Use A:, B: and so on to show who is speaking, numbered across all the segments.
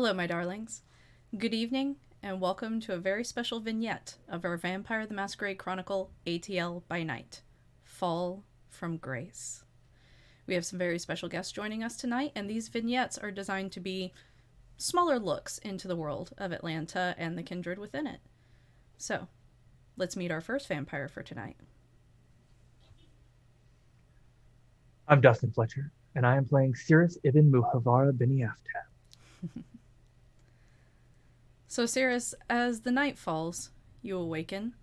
A: Hello, my darlings. Good evening, and welcome to a very special vignette of our Vampire the Masquerade Chronicle ATL By Night, Fall from Grace. We have some very special guests joining us tonight, and these vignettes are designed to be smaller looks into the world of Atlanta and the kindred within it. So, let's meet our first vampire for tonight.
B: I'm Dustin Fletcher, and I am playing Cyrus ibn Muhavara bin Yaftab.
A: So, Cyrus, as the night falls, you awaken.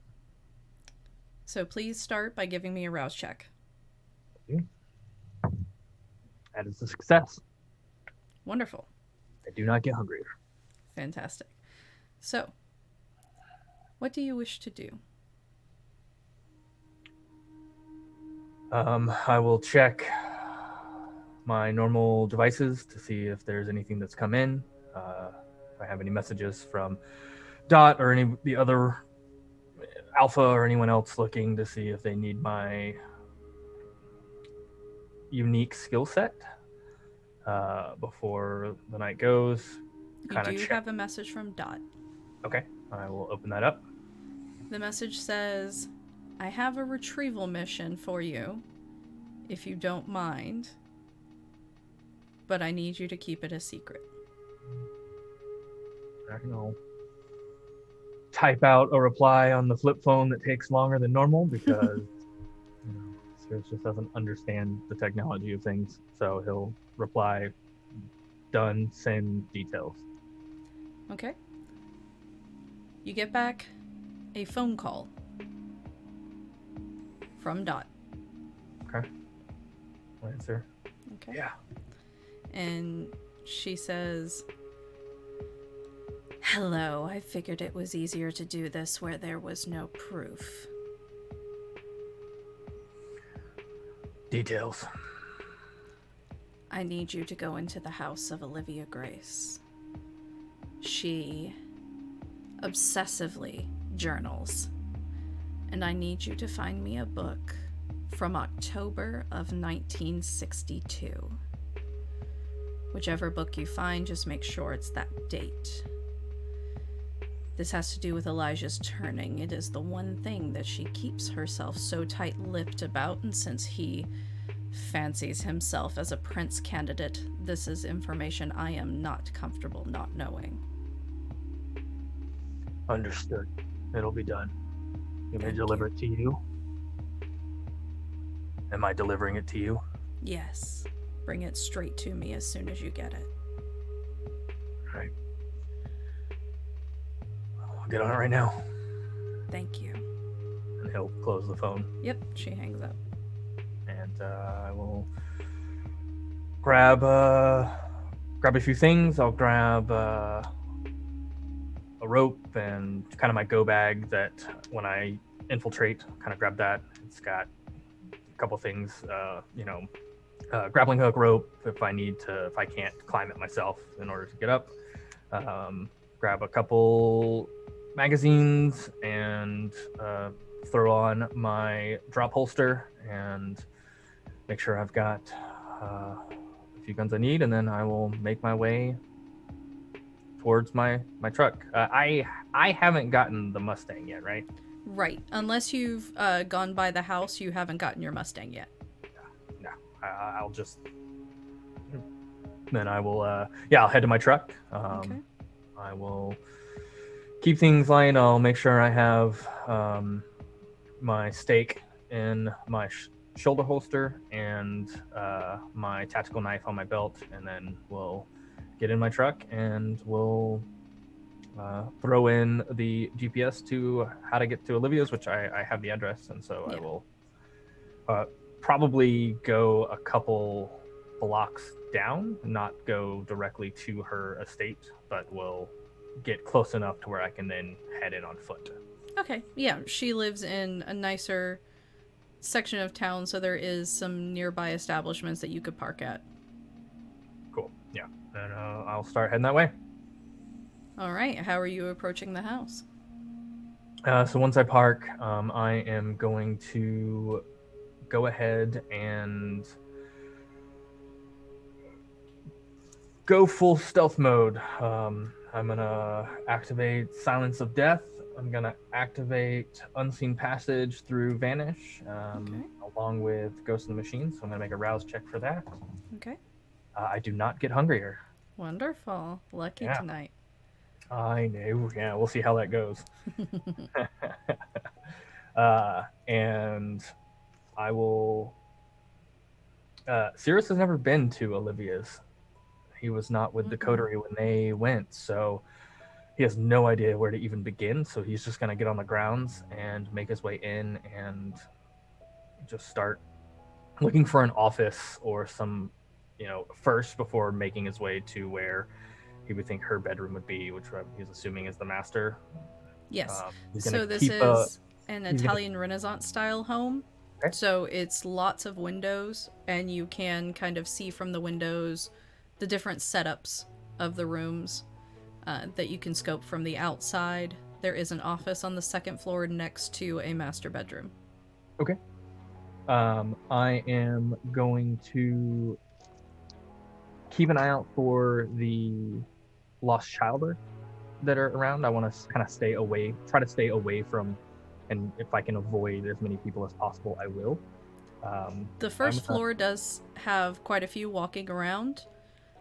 A: So please start by giving me a rouse check.
B: Okay. That is a success.
A: Wonderful.
B: I do not get hungrier.
A: Fantastic. So, what do you wish to do?
B: I will check my normal devices to see if there's anything that's come in. If I have any messages from Dot or any the other Alpha or anyone else looking to see if they need my unique skill set before the night goes.
A: You do have a message from Dot.
B: Okay, I will open that up.
A: The message says, I have a retrieval mission for you, if you don't mind, but I need you to keep it a secret.
B: I'll type out a reply on the flip phone that takes longer than normal because Cyrus just doesn't understand the technology of things. So he'll reply, done, send details.
A: Okay. You get back a phone call from Dot.
B: Okay. I'll answer.
A: Okay.
B: Yeah.
A: And she says, hello, I figured it was easier to do this where there was no proof.
B: Details.
A: I need you to go into the house of Olivia Grace. She obsessively journals, and I need you to find me a book from October of 1962. Whichever book you find, just make sure it's that date. This has to do with Elijah's turning. It is the one thing that she keeps herself so tight-lipped about, and since he fancies himself as a prince candidate, this is information I am not comfortable not knowing.
B: Understood. It'll be done. You may deliver it to you. Am I delivering it to you?
A: Yes. Bring it straight to me as soon as you get it.
B: All right. I'll get on it right now.
A: Thank you.
B: And he'll close the phone.
A: Yep, she hangs up.
B: And I will grab a few things. I'll grab a rope and kind of my go bag that when I infiltrate, kind of grab that. It's got a couple things, grappling hook, rope if I can't climb it myself in order to get up. Grab a couple magazines and throw on my drop holster and make sure I've got a few guns I need, and then I will make my way towards my truck. I haven't gotten the Mustang yet, right?
A: Right. Unless you've gone by the house, you haven't gotten your Mustang yet.
B: No. I'll just... Then I will, I'll head to my truck.
A: Okay.
B: I will keep things light. I'll make sure I have my stake in my shoulder holster and my tactical knife on my belt, and then we'll get in my truck and we'll throw in the GPS to how to get to Olivia's, which I have the address, and so yeah. I will probably go a couple blocks down, not go directly to her estate, but will get close enough to where I can then head in on foot.
A: Okay, yeah, she lives in a nicer section of town, so there is some nearby establishments that you could park at.
B: Cool, yeah. And I'll start heading that way.
A: All right, how are you approaching the house?
B: So once I park, I am going to go ahead and go full stealth mode. I'm gonna activate Silence of Death. I'm gonna activate Unseen Passage through Vanish,
A: Okay.
B: along with Ghost in the Machine. So I'm gonna make a rouse check for that.
A: Okay.
B: I do not get hungrier.
A: Wonderful. Lucky
B: Yeah.
A: tonight.
B: I know. Yeah, we'll see how that goes. And I will. Cyrus has never been to Olivia's. He was not with the coterie when they went, so he has no idea where to even begin. So he's just gonna get on the grounds and make his way in and just start looking for an office or some, first before making his way to where he would think her bedroom would be, which he's assuming is the master.
A: Yes.
B: He's
A: So
B: gonna
A: this
B: keep
A: is an
B: he's gonna-
A: Italian Renaissance style home.
B: Okay.
A: So it's lots of windows, and you can kind of see from the windows the different setups of the rooms that you can scope from the outside. There is an office on the second floor next to a master bedroom.
B: Okay. I am going to keep an eye out for the lost childer that are around. I want to kind of try to stay away from, and if I can avoid as many people as possible, I will.
A: The first floor does have quite a few walking around,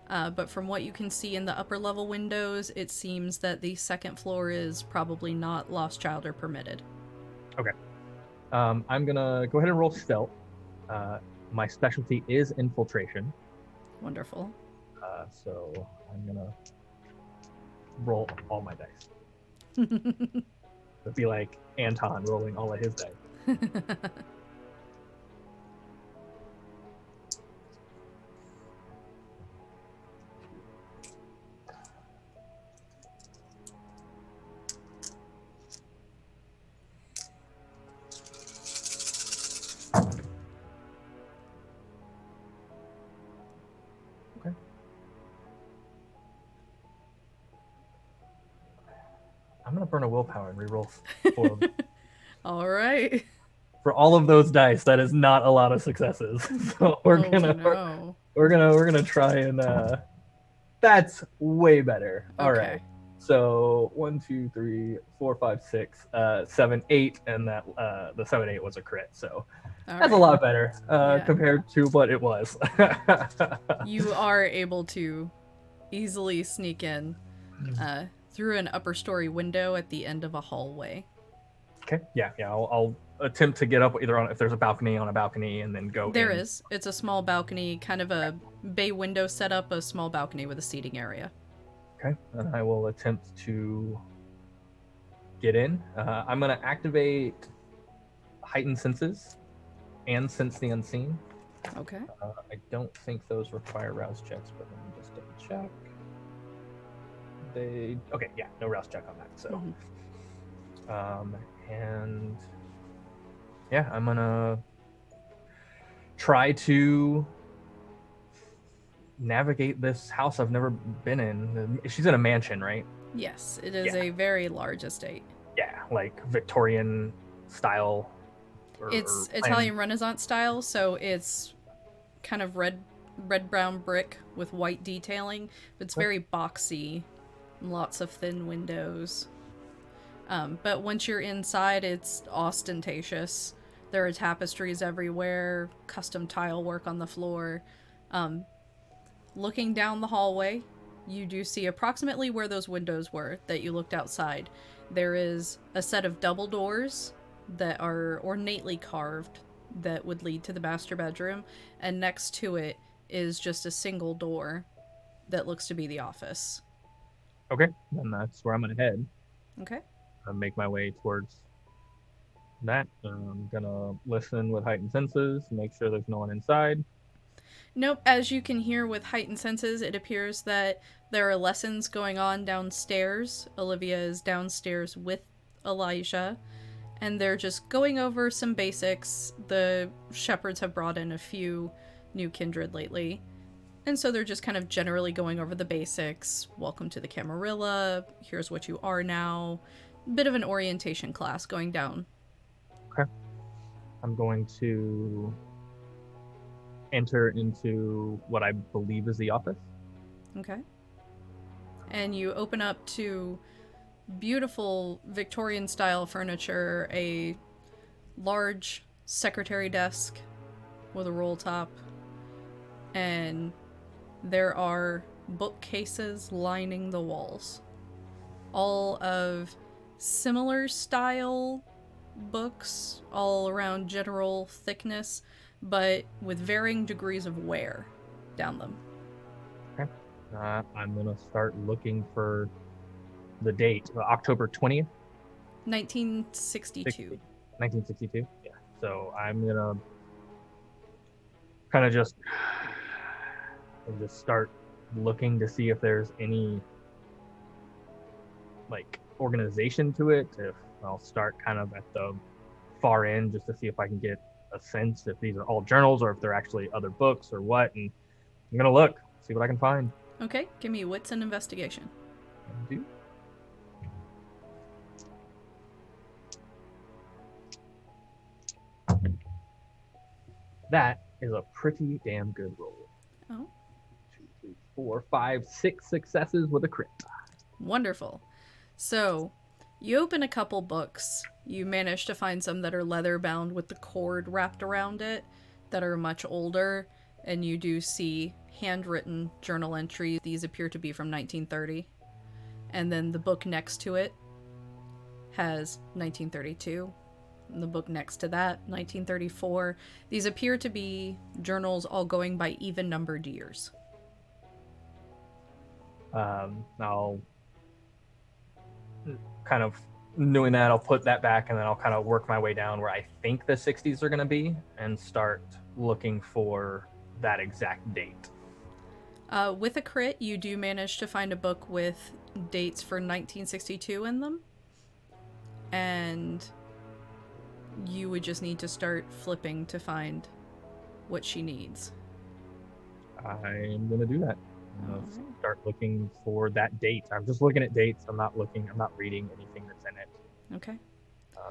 A: but from what you can see in the upper level windows, it seems that the second floor is probably not lost child or permitted.
B: Okay. I'm gonna go ahead and roll stealth. My specialty is infiltration.
A: Wonderful.
B: So I'm gonna roll all my dice. It'd be like Anton rolling all of his dice. Okay. I'm gonna burn a willpower and reroll 4 of them.
A: All right.
B: For all of those dice, that is not a lot of successes. So we're gonna try and that's way better. All
A: Okay.
B: right. So 1, 2, 3, 4, 5, 6, 7, 8, and that the 7, 8 was a crit. So that's a lot better compared to what it was.
A: You are able to easily sneak in through an upper story window at the end of a hallway.
B: Okay. Yeah. I'll attempt to get up either if there's a balcony, and then go.
A: There is. It's a small balcony, kind of a bay window setup, a small balcony with a seating area.
B: Okay. And I will attempt to get in. I'm going to activate heightened senses and sense the unseen.
A: Okay.
B: I don't think those require rouse checks, but let me just double check. No rouse check on that. So, and yeah, I'm gonna try to navigate this house I've never been in. She's in a mansion, right?
A: Yes, it is a very large estate.
B: Yeah, like Victorian style.
A: It's Italian Renaissance style, so it's kind of red brown brick with white detailing. It's very boxy, lots of thin windows. But once you're inside, it's ostentatious. There are tapestries everywhere, custom tile work on the floor. Looking down the hallway, you do see approximately where those windows were that you looked outside. There is a set of double doors that are ornately carved that would lead to the master bedroom, and next to it is just a single door that looks to be the office.
B: Okay, then that's where I'm gonna head.
A: Okay.
B: Make my way towards that. I'm gonna listen with heightened senses, make sure there's no one inside.
A: Nope, as you can hear with heightened senses, it appears that there are lessons going on downstairs. Olivia is downstairs with Elijah, and they're just going over some basics. The shepherds have brought in a few new kindred lately, and so they're just kind of generally going over the basics. Welcome to the Camarilla, here's what you are now. Bit of an orientation class going down.
B: Okay. I'm going to enter into what I believe is the office.
A: Okay. And you open up to beautiful Victorian style furniture, a large secretary desk with a roll top, and there are bookcases lining the walls. All of similar style books, all around general thickness, but with varying degrees of wear down them.
B: Okay. I'm gonna start looking for the date, October 20th,
A: 1962.
B: 1962. Yeah. So I'm gonna kind of just start looking to see if there's any like organization to it. If I'll start kind of at the far end just to see if I can get a sense if these are all journals or if they're actually other books or what. And I'm gonna look, see what I can find.
A: Okay, give me wits and investigation.
B: That is a pretty damn good roll.
A: Oh.
B: 2, 3, 4, 5, 6 successes with a crit.
A: Wonderful. So, you open a couple books. You manage to find some that are leather bound with the cord wrapped around it that are much older, and you do see handwritten journal entries. These appear to be from 1930. And then the book next to it has 1932. And the book next to that, 1934. These appear to be journals all going by even numbered years.
B: I'll kind of, knowing that, I'll put that back and then I'll kind of work my way down where I think the 60s are going to be and start looking for that exact date.
A: With a crit, you do manage to find a book with dates for 1962 in them. And you would just need to start flipping to find what she needs.
B: I'm going to do that. I'm going to start looking for that date. I'm just looking at dates. I'm not reading anything that's in it.
A: Okay.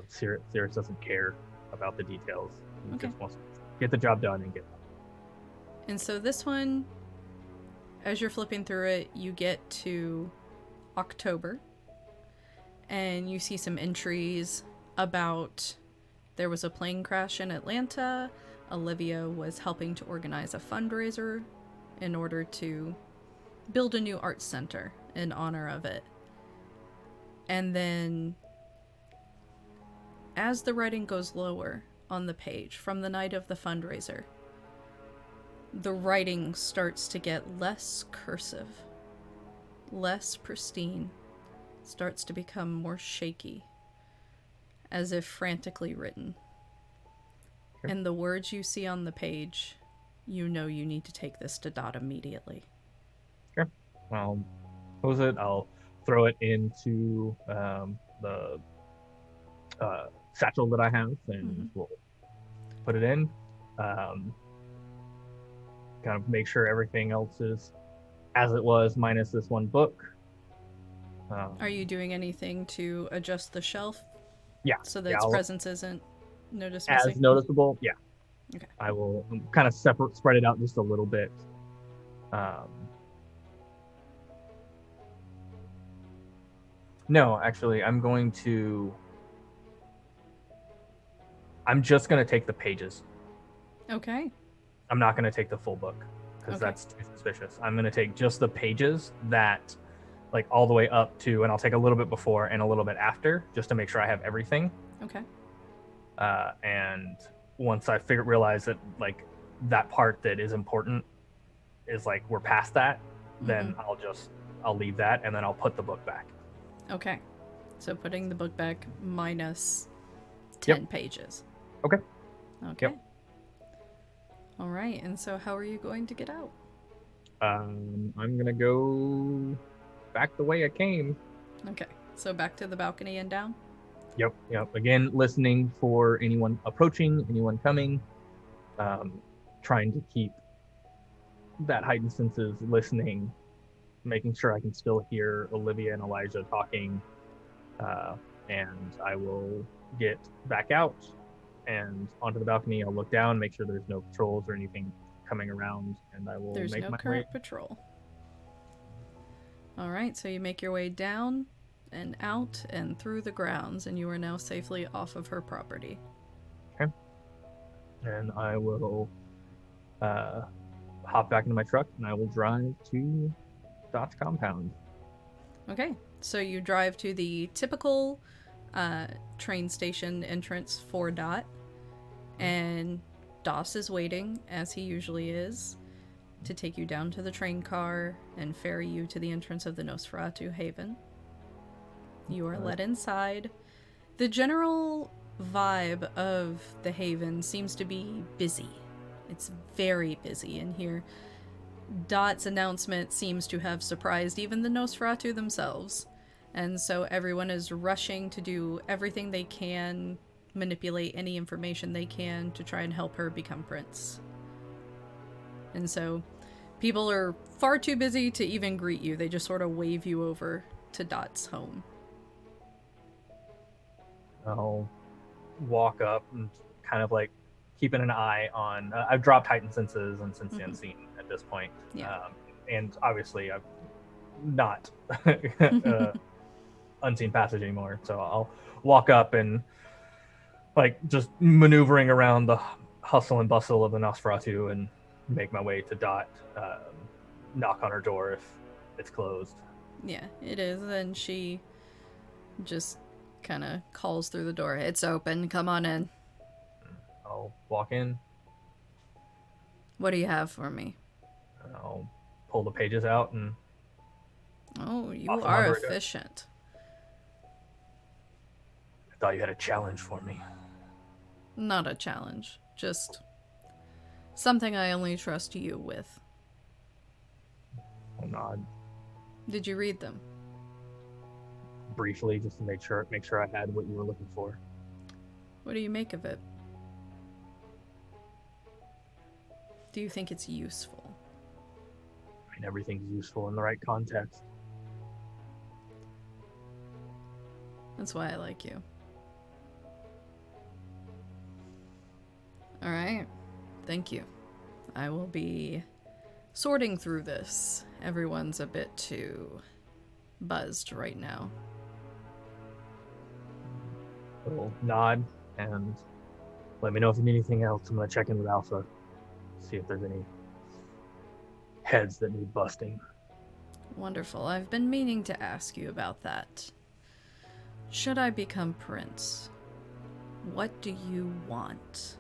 B: Cyrus doesn't care about the details. He
A: Okay.
B: just wants to get the job done and get done.
A: And so this one, as you're flipping through it, you get to October. And you see some entries about there was a plane crash in Atlanta. Olivia was helping to organize a fundraiser in order to build a new arts center in honor of it. And then as the writing goes lower on the page from the night of the fundraiser, the writing starts to get less cursive, less pristine, starts to become more shaky, as if frantically written.
B: Okay.
A: And the words you see on the page, you know you need to take this to Dot immediately.
B: Sure. I'll pose it. I'll throw it into the satchel that I have, and we'll put it in. Kind of make sure everything else is as it was, minus this one book.
A: Are you doing anything to adjust the shelf?
B: Yeah.
A: So that its presence isn't noticeable?
B: As noticeable, yeah.
A: Okay.
B: I will kind of spread it out just a little bit. No, actually, I'm just going to take the pages.
A: Okay.
B: I'm not going to take the full book because that's too suspicious. I'm going to take just the pages that, like, all the way up to, and I'll take a little bit before and a little bit after just to make sure I have everything.
A: Okay.
B: And once I realize that, like, that part that is important is, like, we're past that, then I'll leave that and then I'll put the book back.
A: Okay. So putting the book back minus 10 pages.
B: Okay.
A: Okay.
B: Yep.
A: All right. And so how are you going to get out?
B: I'm going to go back the way I came.
A: Okay. So back to the balcony and down?
B: Yep. Again, listening for anyone approaching, anyone coming, trying to keep that heightened senses, listening, making sure I can still hear Olivia and Elijah talking, and I will get back out and onto the balcony. I'll look down, make sure there's no patrols or anything coming around, and I will
A: There's
B: make
A: no
B: my
A: current
B: way.
A: patrol. All right, so you make your way down and out and through the grounds, and you are now safely off of her property.
B: Okay. And I will hop back into my truck, and I will drive to Dot's compound.
A: Okay, so you drive to the typical train station entrance for Dot, and Doss is waiting, as he usually is, to take you down to the train car and ferry you to the entrance of the Nosferatu Haven. You are let inside. The general vibe of the Haven seems to be busy. It's very busy in here. Dot's announcement seems to have surprised even the Nosferatu themselves. And so everyone is rushing to do everything they can, manipulate any information they can to try and help her become prince. And so people are far too busy to even greet you. They just sort of wave you over to Dot's home.
B: I'll walk up and kind of like keeping an eye on. I've dropped heightened senses and sense the unseen at this point.
A: Yeah.
B: And obviously, I'm not unseen passage anymore. So I'll walk up and like just maneuvering around the hustle and bustle of the Nosferatu and make my way to Dot. Knock on her door if it's closed.
A: Yeah, it is. And she just kind of calls through the door. It's open. Come on in.
B: I'll walk in.
A: What do you have for me?
B: I'll pull the pages out and.
A: Oh, you are efficient.
B: I thought you had a challenge for me.
A: Not a challenge. Just something I only trust you with.
B: I'll nod.
A: Did you read them?
B: Briefly, just to make sure I had what you were looking for.
A: What do you make of it? Do you think it's useful?
B: I mean, everything's useful in the right context.
A: That's why I like you. All right. Thank you. I will be sorting through this. Everyone's a bit too buzzed right now.
B: I'll nod and let me know if you need anything else. I'm going to check in with Alpha, see if there's any heads that need busting.
A: Wonderful. I've been meaning to ask you about that. Should I become prince? What do you want?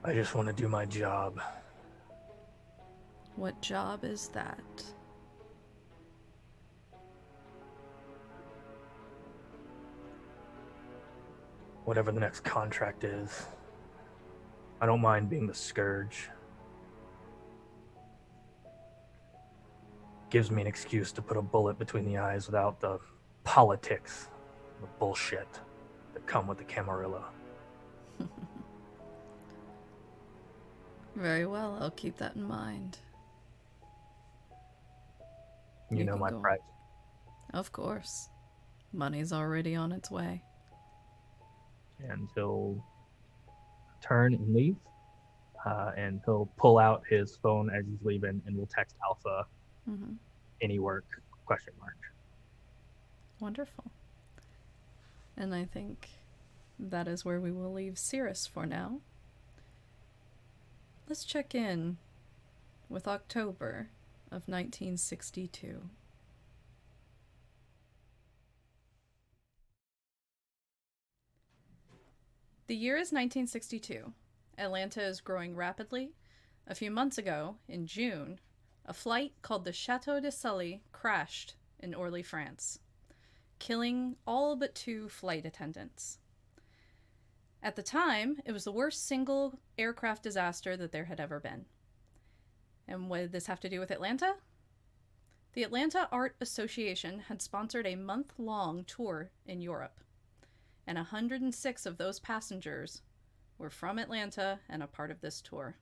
B: I just want to do my job.
A: What job is that?
B: Whatever the next contract is. I don't mind being the scourge. Gives me an excuse to put a bullet between the eyes without the politics, the bullshit that come with the Camarilla.
A: Very well, I'll keep that in mind.
B: You know my price.
A: Of course. Money's already on its way.
B: And he'll turn and leave. And he'll pull out his phone as he's leaving and we'll text Alpha. Any work? ?
A: Wonderful. And I think that is where we will leave Cyrus for now. Let's check in with October of 1962. The year is 1962. Atlanta is growing rapidly. A few months ago, in June, a flight called the Chateau de Sully crashed in Orly, France, killing all but 2 flight attendants. At the time, it was the worst single aircraft disaster that there had ever been. And what did this have to do with Atlanta? The Atlanta Art Association had sponsored a month-long tour in Europe, and 106 of those passengers were from Atlanta and a part of this tour.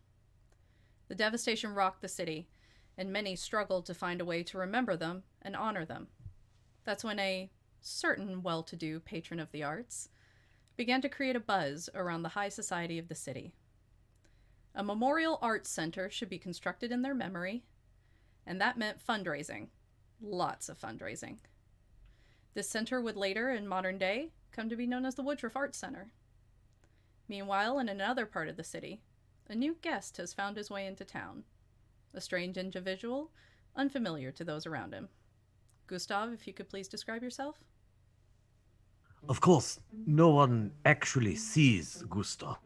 A: The devastation rocked the city, and many struggled to find a way to remember them and honor them. That's when a certain well-to-do patron of the arts began to create a buzz around the high society of the city. A memorial arts center should be constructed in their memory, and that meant fundraising. Lots of fundraising. This center would later, in modern day, come to be known as the Woodruff Arts Center. Meanwhile, in another part of the city, a new guest has found his way into town. A strange individual, unfamiliar to those around him. Gustav, if you could please describe yourself?
C: Of course, no one actually sees Gustav,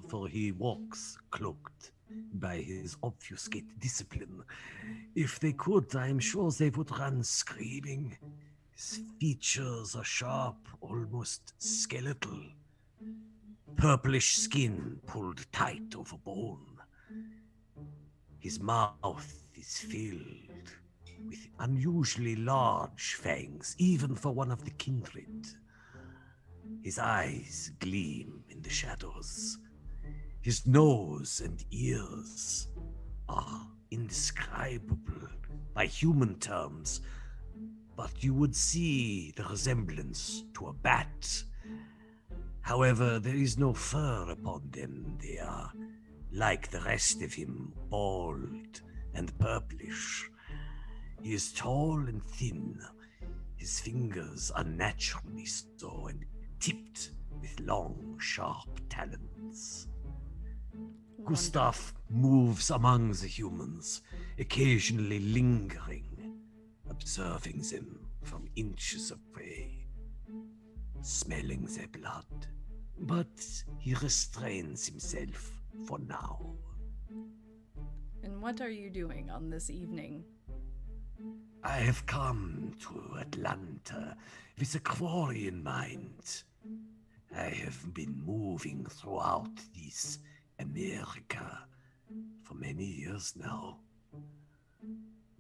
C: for he walks cloaked by his obfuscate discipline. If they could, I am sure they would run screaming. His features are sharp, almost skeletal. Purplish skin pulled tight over bone. His mouth is filled with unusually large fangs, even for one of the kindred. His eyes gleam in the shadows. His nose and ears are indescribable by human terms, but you would see the resemblance to a bat. However, there is no fur upon them. They are, like the rest of him, bald and purplish. He is tall and thin. His fingers unnaturally so and tipped with long, sharp talons.
A: Wonderful.
C: Gustav moves among the humans, occasionally lingering, observing them from inches away, smelling their blood. But he restrains himself for now.
A: And what are you doing on this evening?
C: I have come to Atlanta with a quarry in mind. I have been moving throughout this America for many years now.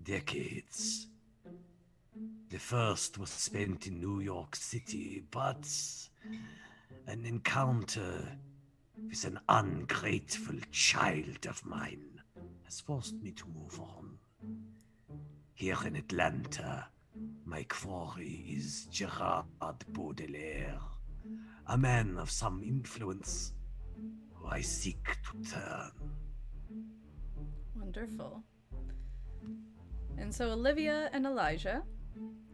C: Decades. The first was spent in New York City, but an encounter with an ungrateful child of mine has forced me to move on. Here in Atlanta, my quarry is Gerard Baudelaire, a man of some influence who I seek to turn.
A: Wonderful. And so Olivia and Elijah,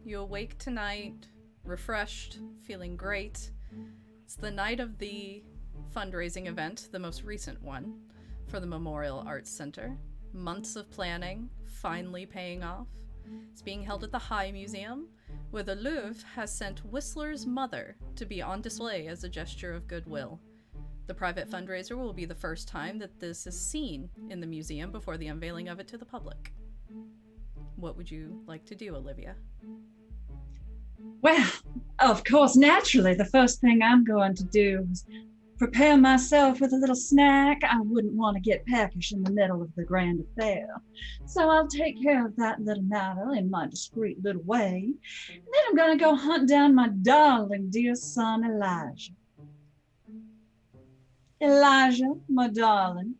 A: you awake tonight, refreshed, feeling great. It's the night of the fundraising event, the most recent one, for the Memorial Arts Center. Months of planning, finally paying off. It's being held at the High Museum, where the Louvre has sent Whistler's mother to be on display as a gesture of goodwill. The private fundraiser will be the first time that this is seen in the museum before the unveiling of it to the public. What would you like to do, Olivia?
D: Well, of course, naturally, the first thing I'm going to do is prepare myself with a little snack. I wouldn't want to get peckish in the middle of the grand affair. So I'll take care of that little matter in my discreet little way. And then I'm going to go hunt down my darling dear son, Elijah. Elijah, my darling.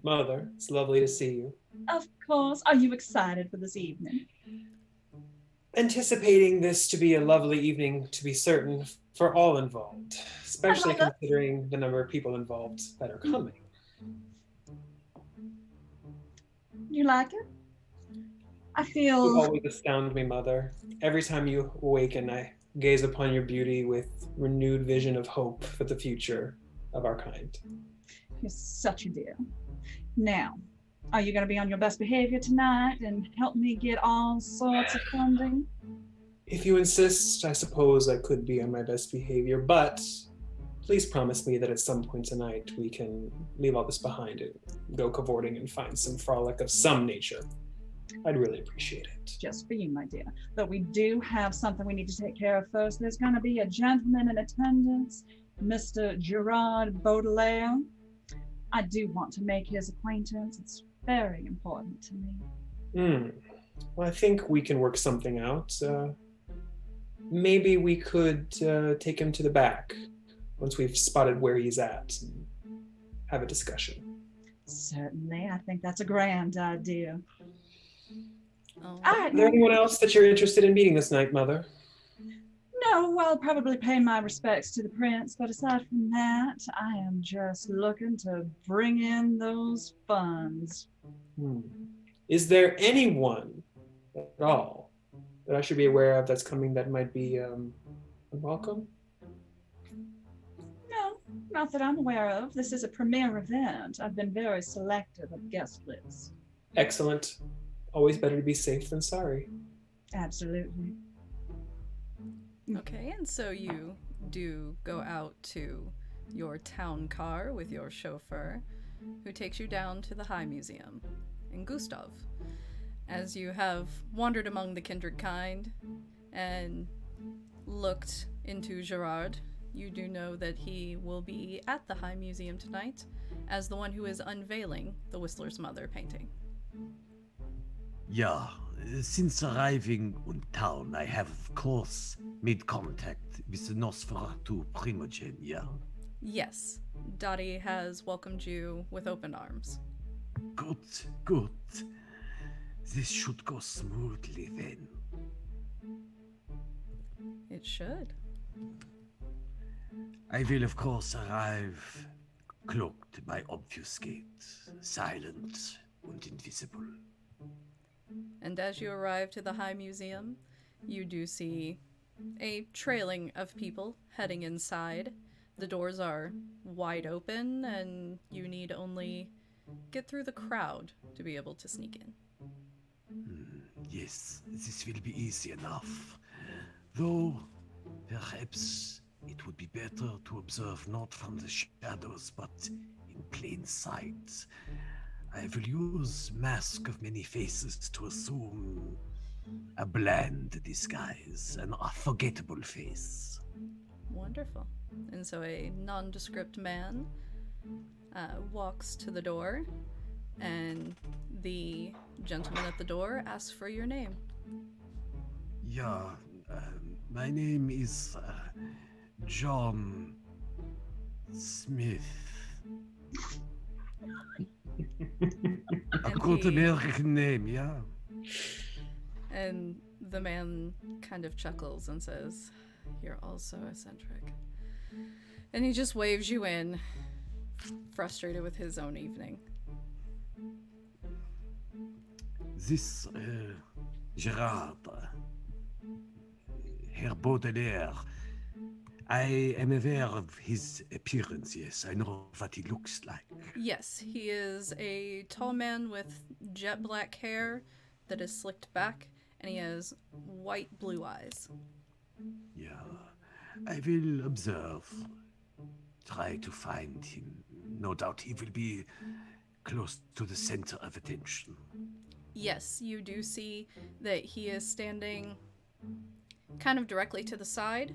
E: Mother, it's lovely to see you.
D: Of course. Are you excited for this evening?
E: Anticipating this to be a lovely evening, to be certain, for all involved, especially considering the number of people involved that are coming.
D: You like it? I
E: You
D: feel...
E: always astound me, Mother. Every time you awaken, I gaze upon your beauty with renewed vision of hope for the future of our kind.
D: You're such a dear. Now, are you going to be on your best behavior tonight and help me get all sorts of funding?
E: If you insist, I suppose I could be on my best behavior, but please promise me that at some point tonight we can leave all this behind and go cavorting and find some frolic of some nature. I'd really appreciate it.
D: Just for you, my dear. But we do have something we need to take care of first. There's going to be a gentleman in attendance, Mr. Gerard Baudelaire. I do want to make his acquaintance. It's very important to me.
E: Well, I think we can work something out. Maybe we could take him to the back once we've spotted where he's at and have a discussion.
D: Certainly. I think that's a grand idea.
A: Oh.
D: All right.
E: Is there anyone else that you're interested in meeting this night, Mother?
D: No, I'll probably pay my respects to the prince, but aside from that, I am just looking to bring in those funds.
E: Is there anyone at all that I should be aware of that's coming that might be unwelcome?
D: No, not that I'm aware of. This is a premier event. I've been very selective of guest lists.
E: Excellent. Always better to be safe than sorry.
D: Absolutely.
A: Okay, and so you do go out to your town car with your chauffeur, who takes you down to the High Museum. And Gustav, as you have wandered among the kindred kind and looked into Gerard, you do know that he will be at the High Museum tonight as the one who is unveiling the Whistler's Mother painting.
C: Yeah, since arriving in town, I have, of course, made contact with the Nosferatu Primogen, yeah?
A: Yes, Dottie has welcomed you with open arms.
C: Good, good. This should go smoothly then.
A: It should.
C: I will, of course, arrive cloaked by obfuscate, silent and invisible.
A: And as you arrive to the High Museum, you do see a trailing of people heading inside. The doors are wide open, and you need only get through the crowd to be able to sneak in.
C: Yes, this will be easy enough. Though, perhaps it would be better to observe not from the shadows, but in plain sight. I will use Mask of Many Faces to assume a bland disguise, an unforgettable face.
A: Wonderful. And so a nondescript man walks to the door, and the gentleman at the door asks for your name.
C: Yeah, my name is John Smith. A good American name, yeah.
A: And the man kind of chuckles and says, "You're also eccentric." And he just waves you in, frustrated with his own evening.
C: This Gerard, Herr Baudelaire, I am aware of his appearance, yes. I know what he looks like.
A: Yes, he is a tall man with jet black hair that is slicked back, and he has white blue eyes.
C: Yeah, I will observe. Try to find him. No doubt he will be close to the center of attention.
A: Yes, you do see that he is standing kind of directly to the side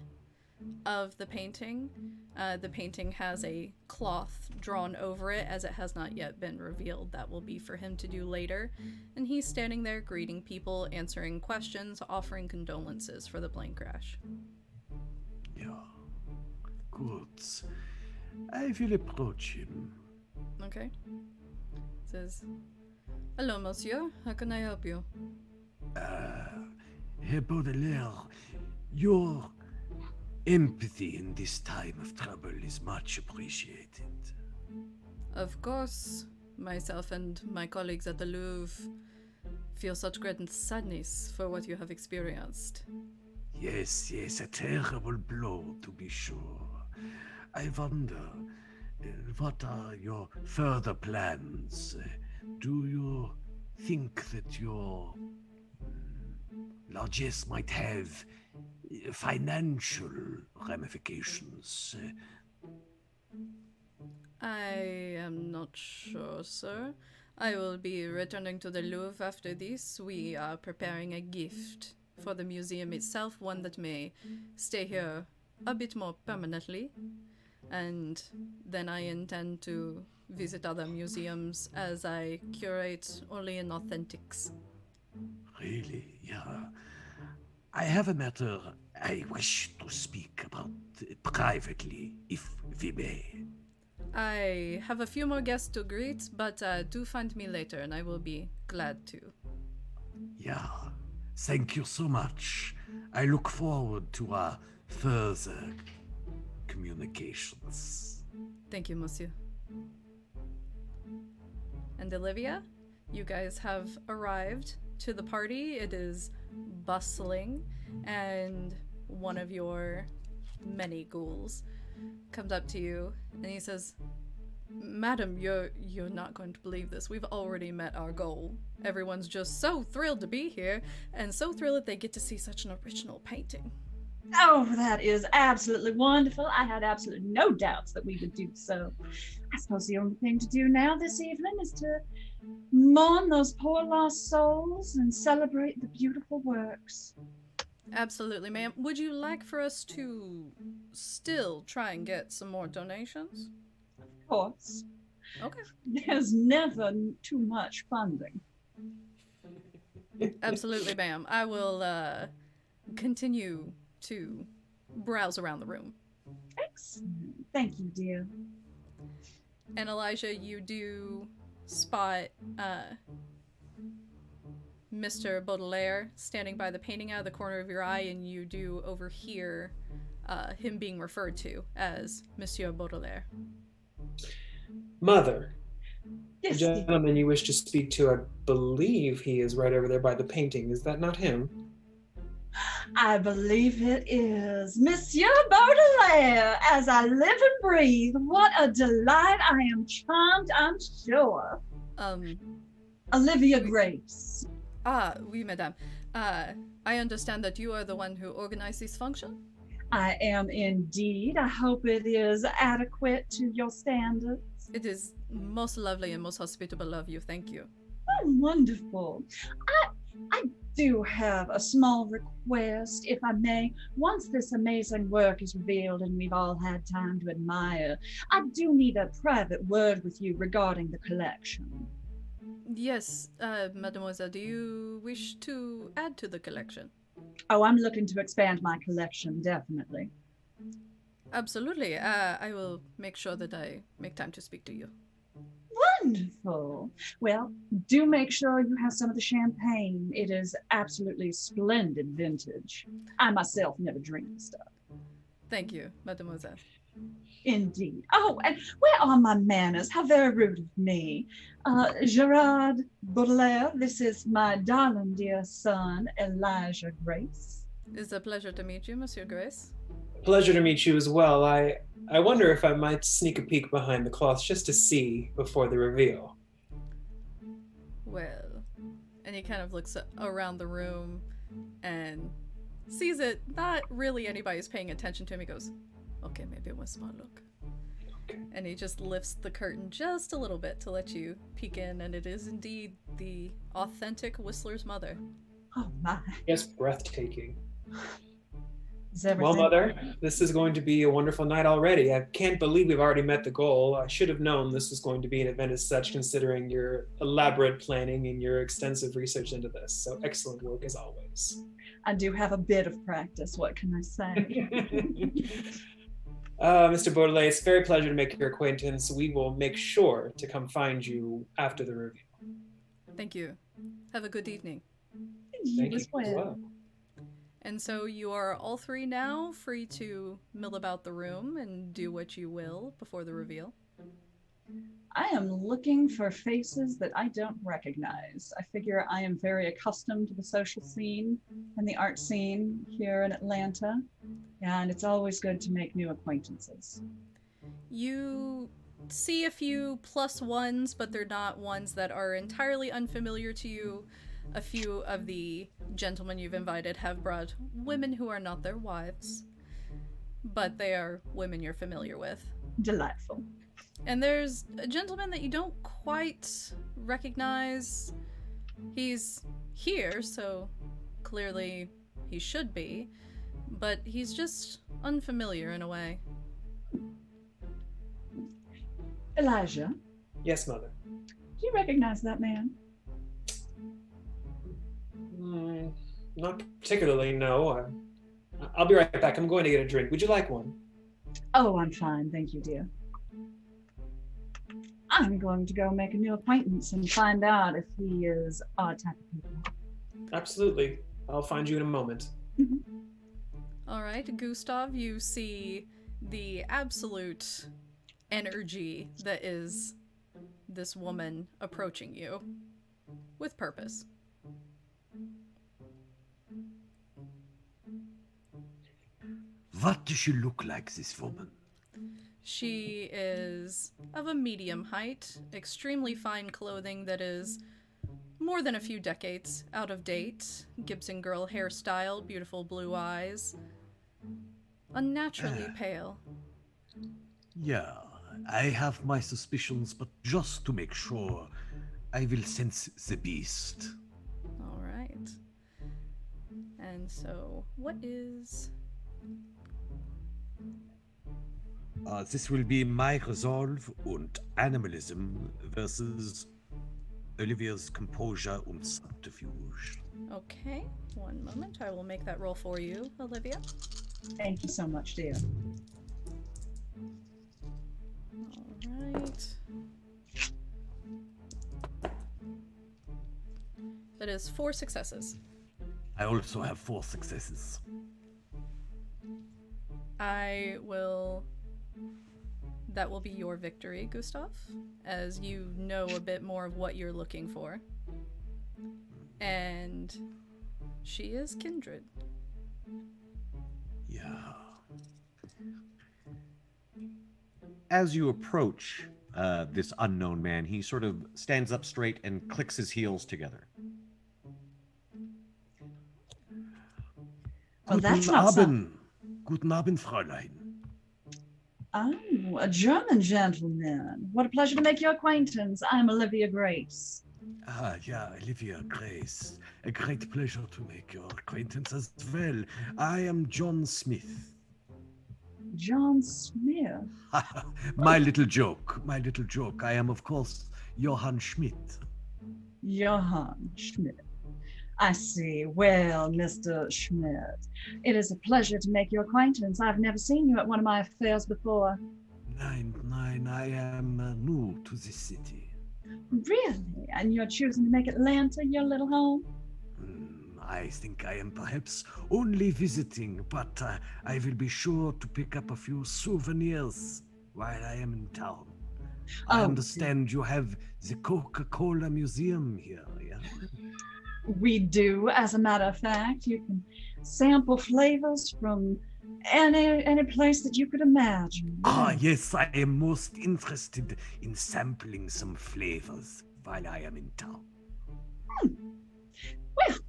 A: of the painting. The painting has a cloth drawn over it, as it has not yet been revealed. That will be for him to do later. And he's standing there greeting people, answering questions, offering condolences for the plane crash.
C: Yeah, good. I will approach him.
A: Okay. Says, "Hello, monsieur. How can I help you?"
C: Herr Baudelaire, your empathy in this time of trouble is much appreciated.
A: Of course, myself and my colleagues at the Louvre feel such great sadness for what you have experienced.
C: Yes, yes, a terrible blow, to be sure. I wonder, what are your further plans? Do you think that your largesse might have financial ramifications?
A: I am not sure, sir. I will be returning to the Louvre after this. We are preparing a gift for the museum itself, one that may stay here a bit more permanently. And then I intend to visit other museums as I curate only in authentics.
C: Really, yeah. I have a matter I wish to speak about privately, if we may.
A: I have a few more guests to greet, but do find me later and I will be glad to.
C: Yeah, thank you so much. I look forward to our further communications.
A: Thank you, monsieur. And Olivia, you guys have arrived to the party. It is bustling, and one of your many ghouls comes up to you and he says, "Madam, you're not going to believe this. We've already met our goal. Everyone's just so thrilled to be here, and so thrilled that they get to see such an original painting."
D: Oh, that is absolutely wonderful. I had absolutely no doubts that we would do so. I suppose the only thing to do now this evening is to mourn those poor lost souls and celebrate the beautiful works.
A: Absolutely, ma'am. Would you like for us to still try and get some more donations?
D: Of course.
A: Okay.
D: There's never too much funding.
A: Absolutely, ma'am. I will continue to browse around the room.
D: Excellent. Thank you, dear.
A: And Elijah, you do spot Mr. Baudelaire standing by the painting out of the corner of your eye, and you do overhear him being referred to as Monsieur Baudelaire.
E: Mother,
D: Yes,
E: the gentleman you wish to speak to, I believe he is right over there by the painting. Is that not him?
D: I believe it is. Monsieur Baudelaire, as I live and breathe, what a delight. I am charmed, I'm sure. Olivia Grace.
A: Oui, madame. I understand that you are the one who organized this function?
D: I am indeed. I hope it is adequate to your standards.
A: It is most lovely and most hospitable of you, thank you.
D: Oh, wonderful. I do have a small request, if I may. Once this amazing work is revealed and we've all had time to admire, I do need a private word with you regarding the collection.
A: Yes, mademoiselle, do you wish to add to the collection?
D: Oh, I'm looking to expand my collection, definitely.
A: Absolutely. I will make sure that I make time to speak to you.
D: Wonderful. Well, do make sure you have some of the champagne. It is absolutely splendid vintage. I myself never drink the stuff.
A: Thank you, mademoiselle.
D: Indeed. Oh, and where are my manners? How very rude of me. Gerard Baudelaire, this is my darling dear son, Elijah Grace.
A: It's a pleasure to meet you, Monsieur Grace.
E: Pleasure to meet you as well. I wonder if I might sneak a peek behind the cloth just to see before the reveal.
A: Well, and he kind of looks around the room and sees that not really anybody's paying attention to him. He goes, okay, maybe one small look.
E: Okay.
A: And he just lifts the curtain just a little bit to let you peek in, and it is indeed the authentic Whistler's mother.
D: Oh my.
E: Yes, breathtaking.
D: Is everything...
E: Well, Mother, this is going to be a wonderful night already. I can't believe we've already met the goal. I should have known this was going to be an event as such, considering your elaborate planning and your extensive research into this. So excellent work as always.
D: I do have a bit of practice, what can I say?
E: Mr. Baudelaire, it's a very pleasure to make your acquaintance. We will make sure to come find you after the review.
A: Thank you. Have a good evening.
E: Thank you
D: as
E: as
D: well.
E: well.
A: And so you are all three now free to mill about the room and do what you will before the reveal.
D: I am looking for faces that I don't recognize. I figure I am very accustomed to the social scene and the art scene here in Atlanta, and it's always good to make new acquaintances.
A: You see a few plus ones, but they're not ones that are entirely unfamiliar to you. A few of the gentlemen you've invited have brought women who are not their wives, but they are women you're familiar with.
D: Delightful.
A: And there's a gentleman that you don't quite recognize. He's here, so clearly he should be, but he's just unfamiliar in a way.
D: Elijah,
E: Yes, Mother.
D: do you recognize that man?
E: Not particularly, no. I'll be right back. I'm going to get a drink. Would you like one?
D: Oh, I'm fine, thank you, dear. I'm going to go make a new acquaintance and find out if he is our type of people.
E: Absolutely. I'll find you in a moment.
D: Mm-hmm.
A: All right, Gustav, you see the absolute energy that is this woman approaching you with purpose.
C: What does she look like, this woman?
A: She is of a medium height, extremely fine clothing that is more than a few decades out of date, Gibson girl hairstyle, beautiful blue eyes, unnaturally pale.
C: Yeah, I have my suspicions, but just to make sure, I will sense the beast.
A: All right. And so, what is...
C: This will be my resolve und animalism versus Olivia's composure und subterfuge.
A: Okay, one moment. I will make that roll for you, Olivia.
D: Thank you so much, dear.
A: All right. That is 4 successes.
C: I also have 4 successes.
A: That will be your victory, Gustav, as you know a bit more of what you're looking for. And she is kindred.
C: Yeah.
F: As you approach this unknown man, he sort of stands up straight and clicks his heels together.
D: Well, that's not
C: Abend. Guten Abend, Fräulein.
D: Oh, a German gentleman. What a pleasure to make your acquaintance. I'm Olivia Grace.
C: Ah, yeah, Olivia Grace. A great pleasure to make your acquaintance as well. I am John Smith.
D: John Smith.
C: My little joke. I am, of course, Johann Schmidt.
D: Johann Schmidt. I see. Well, Mr. Schmidt, it is a pleasure to make your acquaintance. I've never seen you at one of my affairs before.
C: Nein, I am new to this city.
D: Really? And you're choosing to make Atlanta your little home?
C: I think I am perhaps only visiting, but I will be sure to pick up a few souvenirs while I am in town. I understand you have the Coca-Cola Museum here, yeah?
D: We do, as a matter of fact. You can sample flavors from any place that you could imagine.
C: Ah, yes, I am most interested in sampling some flavors while I am in town.
D: Well,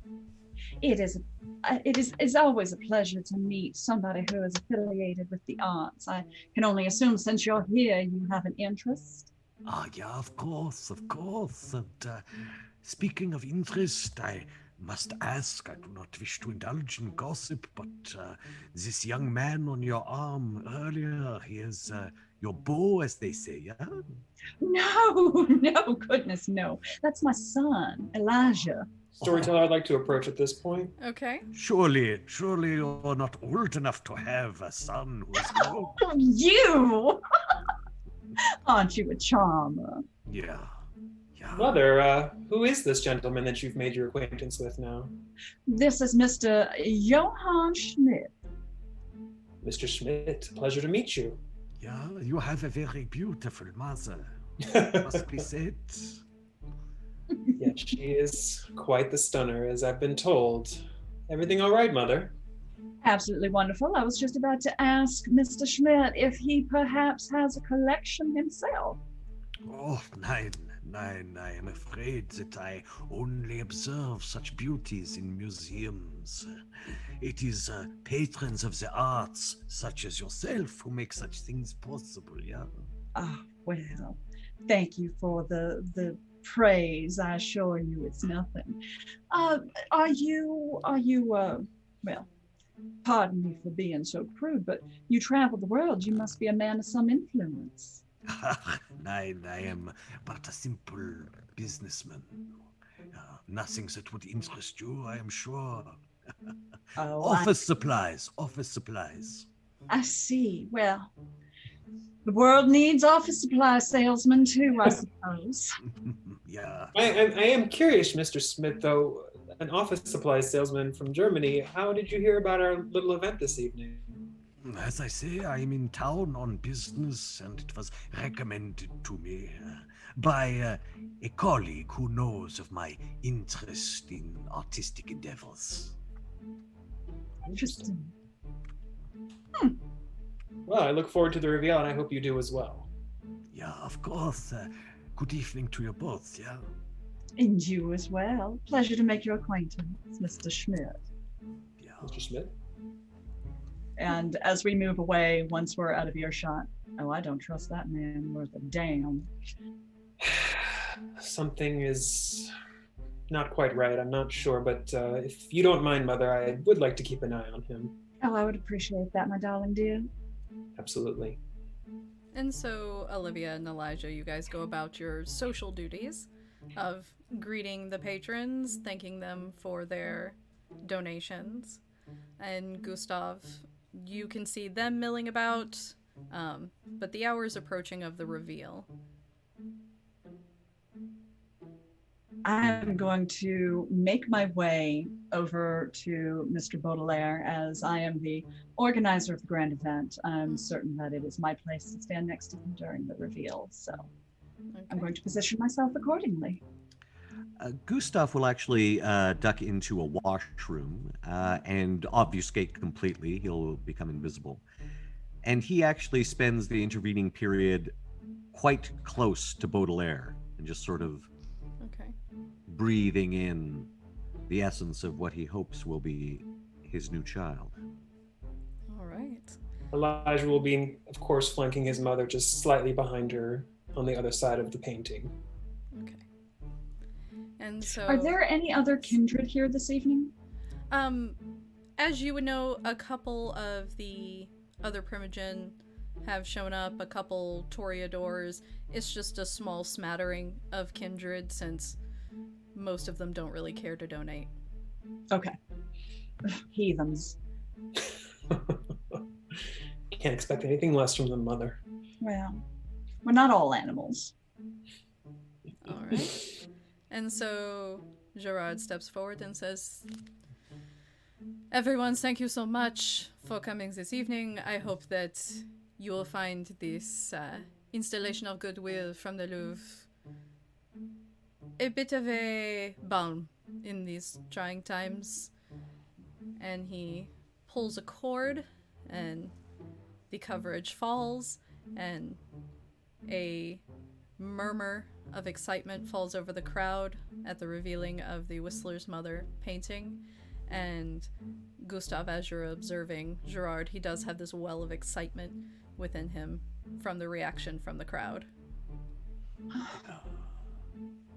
D: it's always a pleasure to meet somebody who is affiliated with the arts. I can only assume since you're here, you have an interest.
C: Ah, yeah, of course. And speaking of interest, I must ask, I do not wish to indulge in gossip, but this young man on your arm earlier, he is your beau, as they say, yeah?
D: No, goodness, no. That's my son, Elijah.
E: Storyteller, I'd like to approach at this point.
A: Okay.
C: Surely you're not old enough to have a son who is grown.
D: Oh, you! Aren't you a charmer?
C: Yeah.
E: Mother, who is this gentleman that you've made your acquaintance with now?
D: This is Mr. Johann Schmidt.
E: Mr. Schmidt, pleasure to meet you.
C: Yeah, you have a very beautiful mother, must be said.
E: Yeah, she is quite the stunner, as I've been told. Everything all right, Mother?
D: Absolutely wonderful. I was just about to ask Mr. Schmidt if he perhaps has a collection himself.
C: Oh, nein, I am afraid that I only observe such beauties in museums. It is patrons of the arts, such as yourself, who make such things possible, yeah?
D: Ah, well, thank you for the praise. I assure you it's nothing. Are you, well, pardon me for being so crude, but you travel the world. You must be a man of some influence.
C: Nein, I am but a simple businessman. Nothing that would interest you, I am sure. Office supplies.
D: I see. Well, the world needs office supply salesmen too, I suppose.
C: Yeah.
E: I am curious, Mr. Smith, though. an office supply salesman from Germany. How did you hear about our little event this evening?
C: As I say, I am in town on business, and it was recommended to me by a colleague who knows of my interest in artistic endeavors.
D: Interesting.
E: Well, I look forward to the reveal, and I hope you do as well.
C: Yeah, of course. Good evening to you both, yeah?
D: And you as well. Pleasure to make your acquaintance, Mr. Schmidt.
C: Yeah.
E: Mr. Schmidt?
D: And as we move away, once we're out of earshot, oh, I don't trust that man worth a damn.
E: Something is not quite right. I'm not sure, but if you don't mind, Mother, I would like to keep an eye on him.
D: Oh, I would appreciate that, my darling dear.
E: Absolutely.
A: And so, Olivia and Elijah, you guys go about your social duties of greeting the patrons, thanking them for their donations. And Gustav, you can see them milling about, but the hour is approaching of the reveal.
D: I'm going to make my way over to Mr. Baudelaire, as I am the organizer of the grand event. I'm certain that it is my place to stand next to him during the reveal, so
A: Okay.
D: I'm going to position myself accordingly.
F: Gustav will actually duck into a washroom and obfuscate completely. He'll become invisible. And he actually spends the intervening period quite close to Baudelaire and just sort of
A: Okay.
F: breathing in the essence of what he hopes will be his new child.
A: All right.
E: Elijah will be, of course, flanking his mother just slightly behind her on the other side of the painting.
A: Okay. And so,
D: Are there any other kindred here this evening?
A: as you would know, a couple of the other Primogen have shown up, a couple Toreadors. It's just a small smattering of kindred, since most of them don't really care to donate.
D: Okay. Heathens.
E: Can't expect anything less from them, Mother.
D: Well, we're not all animals.
A: All right. And so Gerard steps forward and says, "Everyone, thank you so much for coming this evening. I hope that you will find this installation of goodwill from the Louvre a bit of a balm in these trying times." And he pulls a cord, and the coverage falls, and a murmur of excitement falls over the crowd at the revealing of the Whistler's Mother painting. And Gustav, as you're observing Gerard, he does have this well of excitement within him from the reaction from the crowd.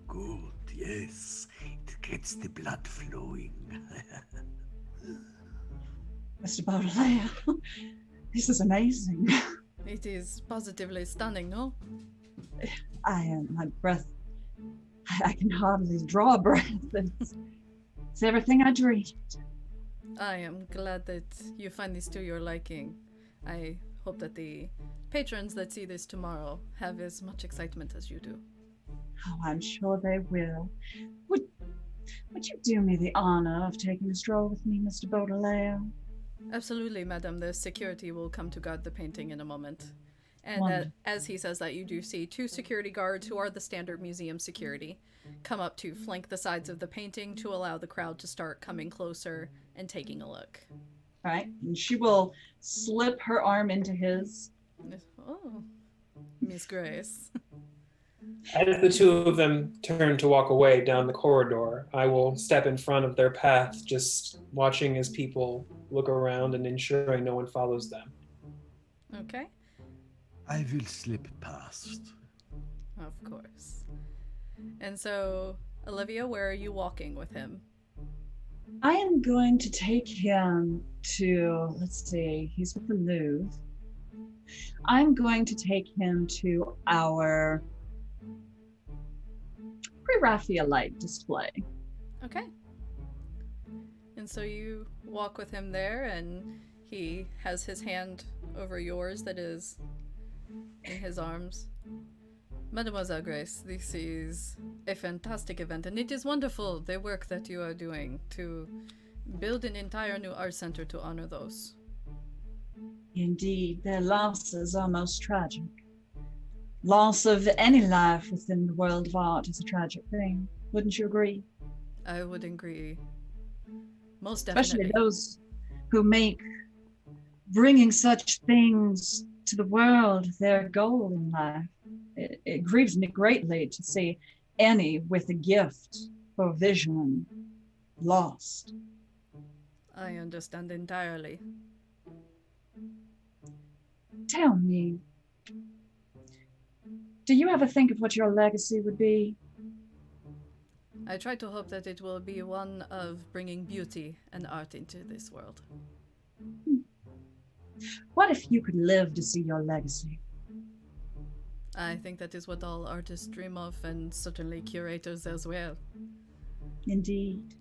C: Good, yes. It gets the blood flowing.
D: Mr. Baudelaire, this is amazing.
A: It is positively stunning, no?
D: My breath, I can hardly draw a breath. It's everything I dreamed.
A: I am glad that you find this to your liking. I hope that the patrons that see this tomorrow have as much excitement as you do.
D: Oh, I'm sure they will. Would you do me the honor of taking a stroll with me, Mr. Baudelaire?
A: Absolutely, madam. The security will come to guard the painting in a moment. And
D: Wonderful.
A: as he says that, you do see two security guards, who are the standard museum security, come up to flank the sides of the painting to allow the crowd to start coming closer and taking a look.
D: All right, and she will slip her arm into his.
A: Oh, Miss Grace.
E: As the two of them turn to walk away down the corridor, I will step in front of their path, just watching as people look around and ensuring no one follows them.
A: Okay.
C: I will slip past.
A: Of course. And so, Olivia, where are you walking with him?
D: I am going to take him to, let's see, he's with the Louvre. I'm going to take him to our pre-Raphaelite display.
A: Okay. And so you walk with him there, and he has his hand over yours that is in his arms. Mademoiselle Grace, this is a fantastic event, and it is wonderful the work that you are doing to build an entire new art center to honor those.
D: Indeed, their losses are most tragic. Loss of any life within the world of art is a tragic thing. Wouldn't you agree?
A: I would agree. Most
D: Especially
A: definitely.
D: those who make bringing such things to the world their goal in life. It grieves me greatly to see any with a gift for vision lost.
A: I understand entirely.
D: Tell me, do you ever think of what your legacy would be?
A: I try to hope that it will be one of bringing beauty and art into this world.
D: What if you could live to see your legacy?
A: I think that is what all artists dream of, and certainly curators as well.
D: Indeed.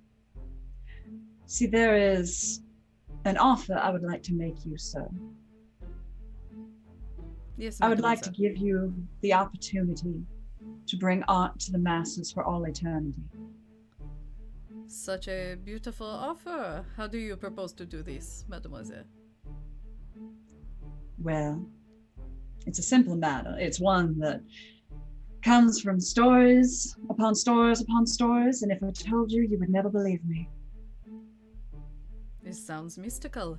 D: See, there is an offer I would like to make you, sir.
A: Yes,
D: I would like to
A: mademoiselle.
D: give you the opportunity to bring art to the masses for all eternity.
A: Such a beautiful offer. How do you propose to do this, mademoiselle?
D: Well, it's a simple matter. It's one that comes from stories upon stories upon stories, and if I told you, you would never believe me.
A: This sounds mystical.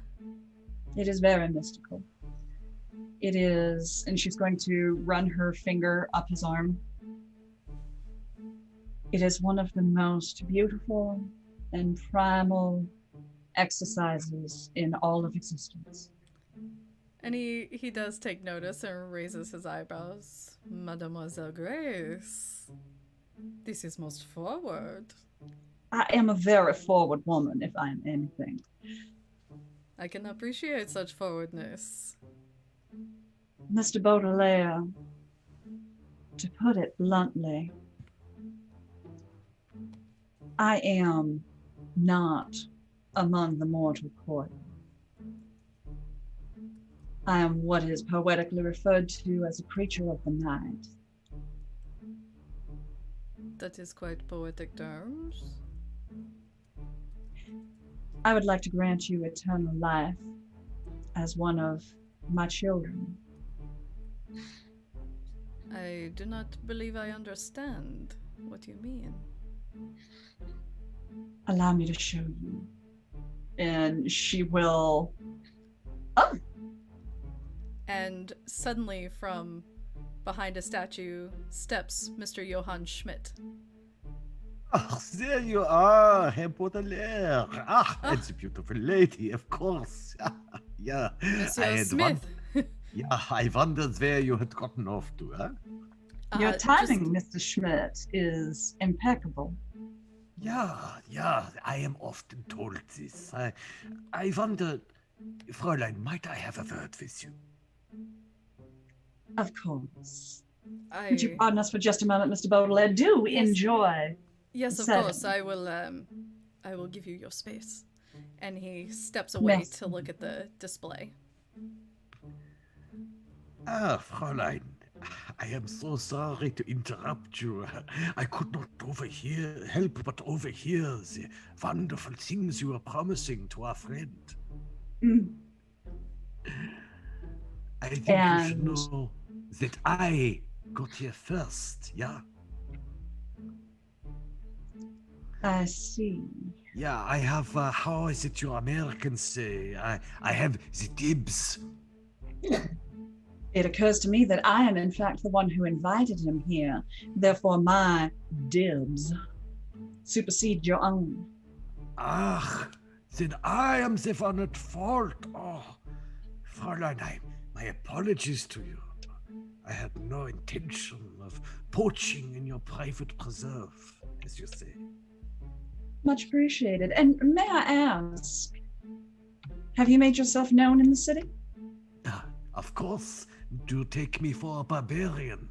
D: It is very mystical. It is, and she's going to run her finger up his arm. It is one of the most beautiful and primal exercises in all of existence.
A: And he does take notice and raises his eyebrows. Mademoiselle Grace, this is most forward.
D: I am a very forward woman, if I am anything.
A: I can appreciate such forwardness.
D: Mr. Baudelaire, to put it bluntly, I am not among the mortal court. I am what is poetically referred to as a creature of the night.
A: That is quite poetic terms.
D: I would like to grant you eternal life as one of my children.
A: I do not believe I understand what you mean.
D: Allow me to show you. And she will... Oh!
A: And suddenly, from behind a statue, steps Mr. Johann Schmidt.
C: Ah, there you are, Herr Baudelaire. Ah, it's a beautiful lady, of course. Yeah,
A: Monsieur Smith.
C: Yeah, I wondered where you had gotten off to, huh?
D: Your timing,
A: just-
D: Mr. Schmidt, is impeccable.
C: Yeah, I am often told this. I wonder, Fräulein, might I have a word with you?
D: Of course.
A: I...
D: Would you pardon us for just a moment, Mr. Baudelaire? Do
A: Yes.
D: enjoy.
A: Yes, of
D: Seven.
A: course. I will give you your space. And he steps away
D: Merci.
A: to look at the display.
C: Ah, Fräulein, I am so sorry to interrupt you. I could not help but overhear the wonderful things you were promising to our friend.
D: Mm.
C: I think you should
D: And-
C: know that I got here first, yeah?
D: I see.
C: Yeah, I have, how is it you Americans say? I have the dibs.
D: It occurs to me that I am, in fact, the one who invited him here. Therefore, my dibs supersede your own.
C: Ah, then I am the one at fault. Oh, Fräulein, my apologies to you. I had no intention of poaching in your private preserve, as you say.
D: Much appreciated. And may I ask, have you made yourself known in the city?
C: Of course, do you take me for a barbarian?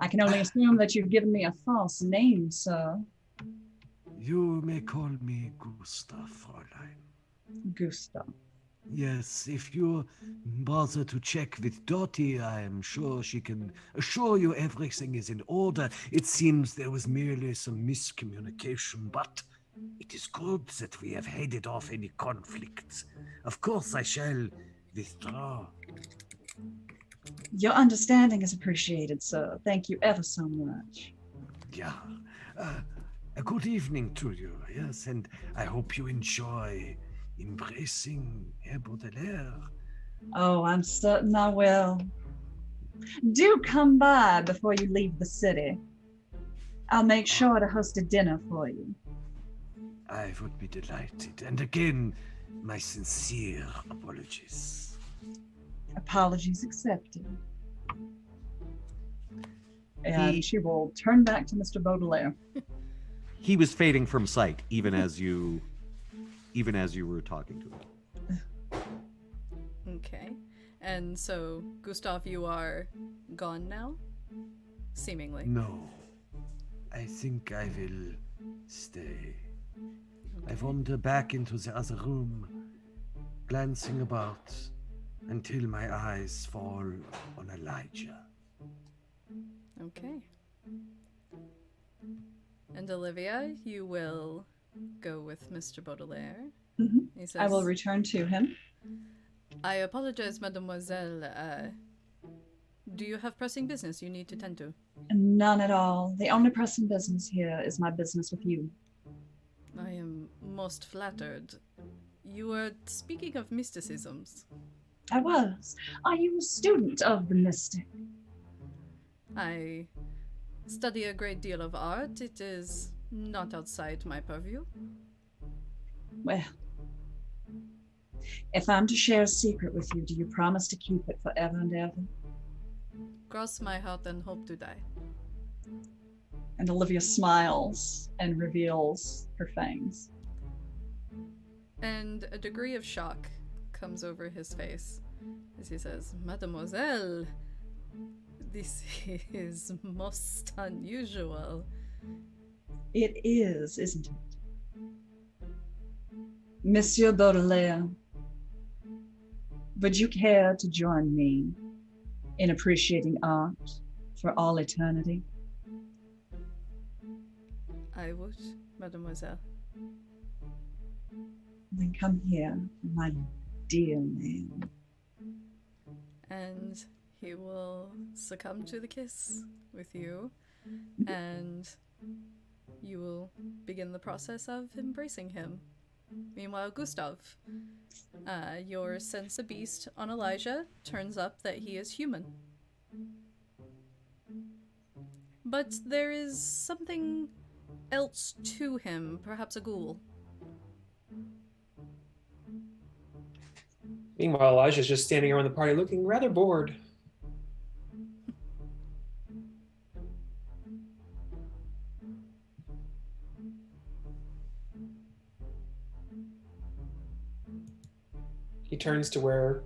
D: I can only assume that you've given me a false name, sir.
C: You may call me Gustav, Fräulein.
D: Gustav.
C: Yes, if you bother to check with Dottie, I am sure she can assure you everything is in order. It seems there was merely some miscommunication, but it is good that we have headed off any conflicts. Of course, I shall withdraw.
D: Your understanding is appreciated, sir. Thank you ever so much.
C: Yeah. A good evening to you, yes, and I hope you enjoy embracing Herr Baudelaire.
D: Oh, I'm certain I will. Do come by before you leave the city. I'll make sure to host a dinner for you.
C: I would be delighted. And again, my sincere apologies.
D: Apologies accepted. And she will turn back to Mr. Baudelaire.
F: He was fading from sight even as you were talking to him.
A: Okay. And so, Gustav, you are gone now? Seemingly.
C: No, I think I will stay. I
A: Okay.
C: wander back into the other room, glancing about until my eyes fall on Elijah.
A: Okay. And Olivia, you will go with Mr. Baudelaire.
D: Mhm.
A: He says,
D: I will return to him.
A: I apologize, mademoiselle. Do you have pressing business you need to tend to?
D: None at all. The only pressing business here is my business with you.
A: I am most flattered. You were speaking of mysticisms.
D: I was. Are you a student of the mystic?
A: I study a great deal of art. It is not outside my purview.
D: Well, if I'm to share a secret with you, do you promise to keep it forever and ever?
A: Cross my heart and hope to die.
D: And Olivia smiles and reveals her fangs.
A: And a degree of shock comes over his face as he says, Mademoiselle, this is most unusual.
D: It is, isn't it? Monsieur Baudelaire, would you care to join me in appreciating art for all eternity?
A: I would, mademoiselle.
D: Then come here, my dear man.
A: And he will succumb to the kiss with you, and you will begin the process of embracing him. Meanwhile, Gustav, your sense of beast on Elijah turns up that he is human. But there is something else to him, perhaps a ghoul.
E: Meanwhile, Elijah's just standing around the party looking rather bored. He turns to where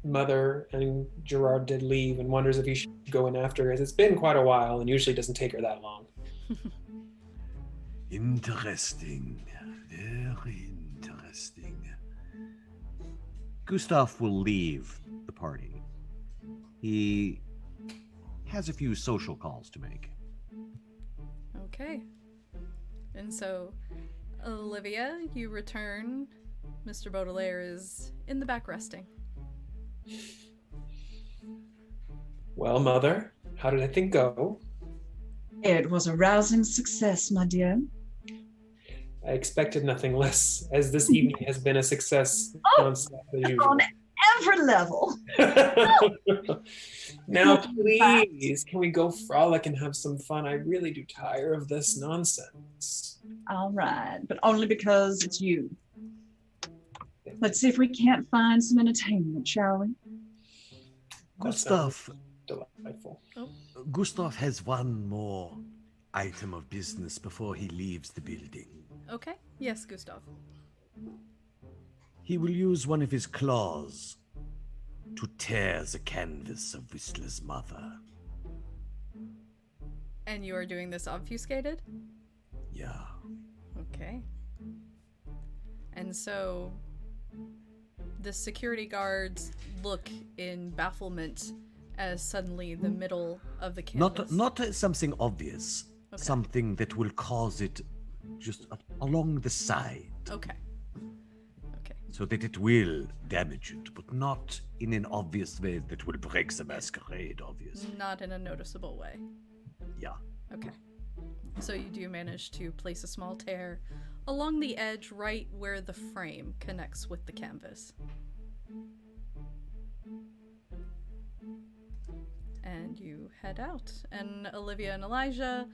E: Mother and Gerard did leave and wonders if he should go in after her, as it's been quite a while and usually doesn't take her that long.
C: Interesting. Very interesting.
F: Gustav will leave the party. He has a few social calls to make.
A: Okay. And so, Olivia, you return. Mr. Baudelaire is in the back resting.
E: Well, Mother, how did that thing go?
D: It was a rousing success, my dear.
E: I expected nothing less, as this evening has been a success non-stop as usual.
D: On every level.
E: Now, please, can we go frolic and have some fun? I really do tire of this nonsense.
D: All right, but only because it's you. Let's see if we can't find some entertainment, shall we?
C: Gustav,
E: Delightful.
C: Gustav has one more item of business before he leaves the building.
A: Okay. Yes, Gustav.
C: He will use one of his claws to tear the canvas of Whistler's mother.
A: And you are doing this obfuscated?
C: Yeah.
A: Okay. And so, The security guards look in bafflement as suddenly the middle of the canvas.
C: Not something obvious.
A: Okay.
C: Something that will cause it just along the side.
A: Okay.
C: So that it will damage it, but not in an obvious way that will break the masquerade, obviously.
A: Not in a noticeable way.
C: Yeah.
A: Okay. So you do manage to place a small tear along the edge right where the frame connects with the canvas. And you head out. And Olivia and Elijah,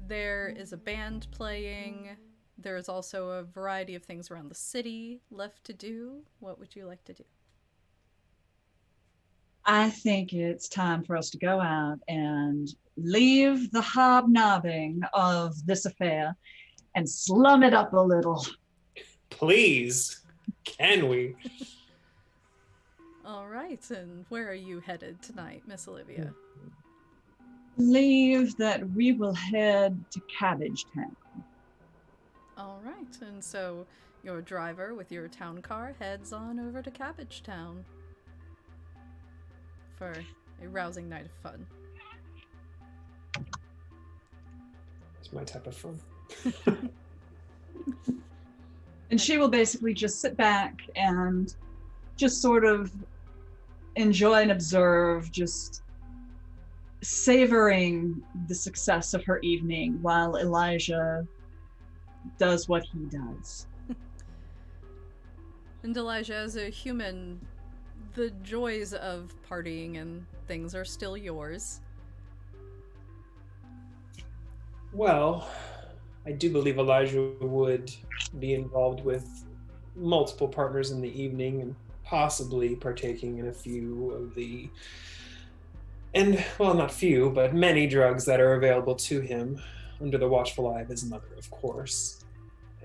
A: there is a band playing. There is also a variety of things around the city left to do. What would you like to do?
D: I think it's time for us to go out and leave the hobnobbing of this affair and slum it up a little.
E: Please, can we?
A: All right, and where are you headed tonight, Miss Olivia?
D: Believe that we will head to Cabbage Town.
A: All right, and so your driver with your town car heads on over to Cabbage Town for a rousing night of fun.
E: It's my type of fun.
D: And she will basically just sit back and just sort of enjoy and observe, just savoring the success of her evening while Elijah does what he does.
A: And Elijah, as a human, the joys of partying and things are still yours.
E: Well, I do believe Elijah would be involved with multiple partners in the evening and possibly partaking in a few of the, and well, not few, but many drugs that are available to him under the watchful eye of his mother, of course.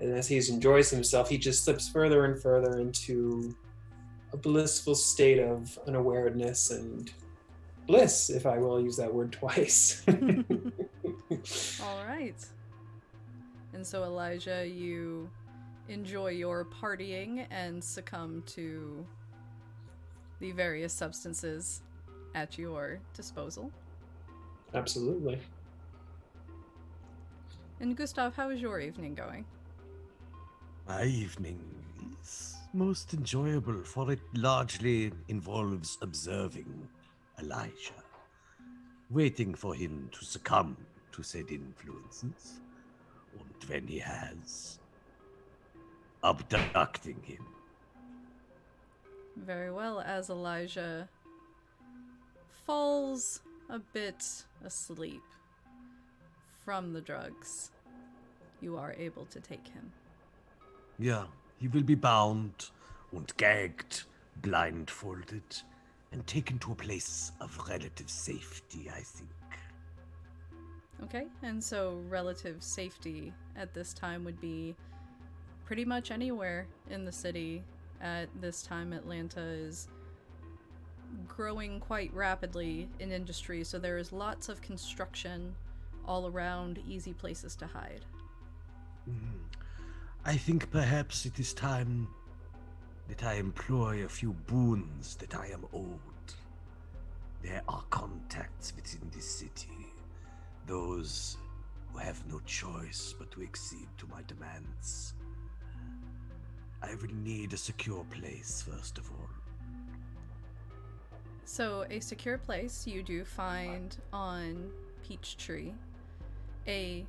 E: And as he enjoys himself, he just slips further and further into a blissful state of unawareness and bliss, if I will use that word twice.
A: All right. And so, Elijah, you enjoy your partying and succumb to the various substances at your disposal.
E: Absolutely.
A: And Gustav, how is your evening going?
C: My evening is most enjoyable, for it largely involves observing Elijah, waiting for him to succumb to said influences, and when he has, abducting him.
A: Very well, as Elijah falls a bit asleep from the drugs, you are able to take him.
C: Yeah, he will be bound and gagged, blindfolded, and taken to a place of relative safety, I think.
A: Okay, and so relative safety at this time would be pretty much anywhere in the city. At this time, Atlanta is growing quite rapidly in industry, so there is lots of construction all around, easy places to hide.
C: I think perhaps it is time that I employ a few boons that I am owed. There are contacts within this city, those who have no choice but to accede to my demands. I will need a secure place, first of all.
A: So, a secure place you do find on Peachtree, a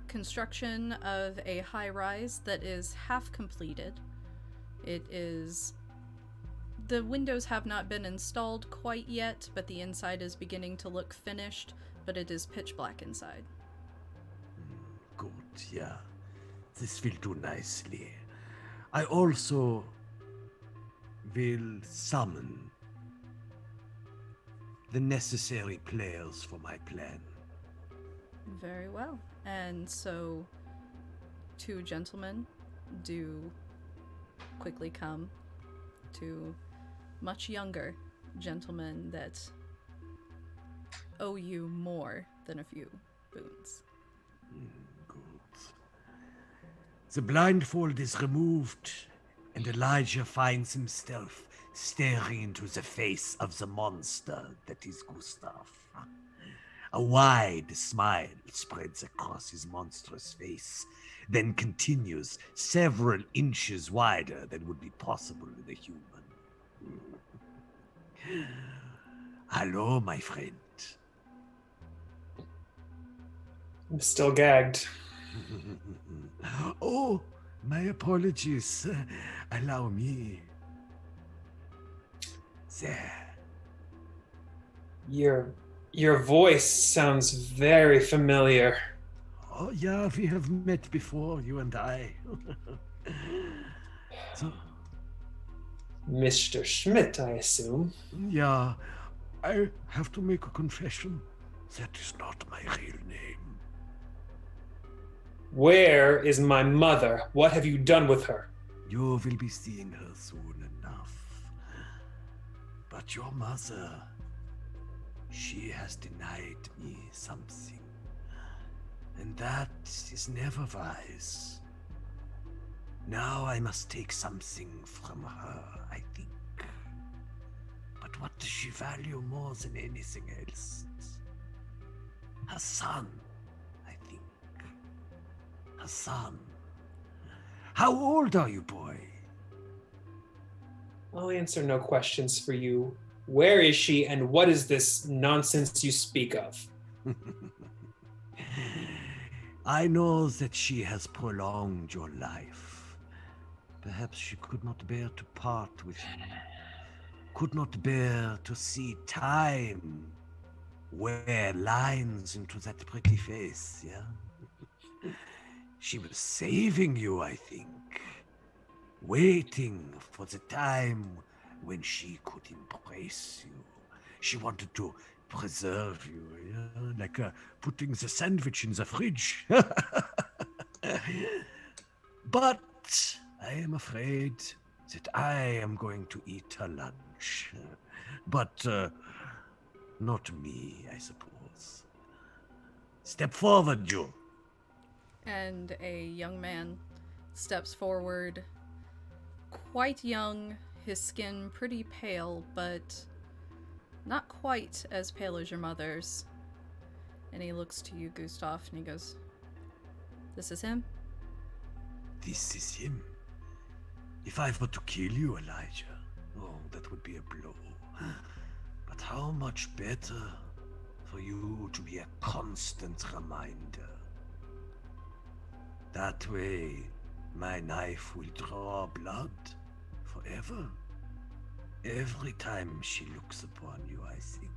A: construction of a high-rise that is half completed. It is... The windows have not been installed quite yet, but the inside is beginning to look finished, but it is pitch black inside.
C: Good, yeah. This will do nicely. I also will summon the necessary players for my plan.
A: Very well. And so, two gentlemen do quickly come. Two much younger gentlemen that owe you more than a few boons.
C: Good. The blindfold is removed, and Elijah finds himself staring into the face of the monster that is Gustav. A wide smile spreads across his monstrous face, then continues several inches wider than would be possible with a human. Hello, my friend.
E: I'm still gagged.
C: Oh, my apologies. Allow me. There.
E: Your voice sounds very familiar.
C: Oh, yeah, we have met before, you and I. So,
E: Mr. Schmidt, I assume.
C: yeah, I have to make a confession. That is not my real name.
E: Where is my mother? What have you done with her?
C: You will be seeing her soon enough. But your mother, she has denied me something. And that is never wise. Now I must take something from her, I think. But what does she value more than anything else? Her son, I think. Her son. How old are you, boy?
E: I'll answer no questions for you. Where is she, and what is this nonsense you speak of?
C: I know that she has prolonged your life. Perhaps she could not bear to part with you. Could not bear to see time wear lines into that pretty face, yeah? She was saving you, I think. Waiting for the time when she could embrace you. She wanted to preserve you, yeah? Like putting the sandwich in the fridge. But I am afraid that I am going to eat her lunch. But not me, I suppose. Step forward, you.
A: And a young man steps forward, quite young, his skin pretty pale, but not quite as pale as your mother's. And he looks to you, Gustav, and he goes, "This is him?"
C: This is him. If I were to kill you, Elijah, oh, that would be a blow. But how much better for you to be a constant reminder. That way, my knife will draw blood forever. Every time she looks upon you, I think.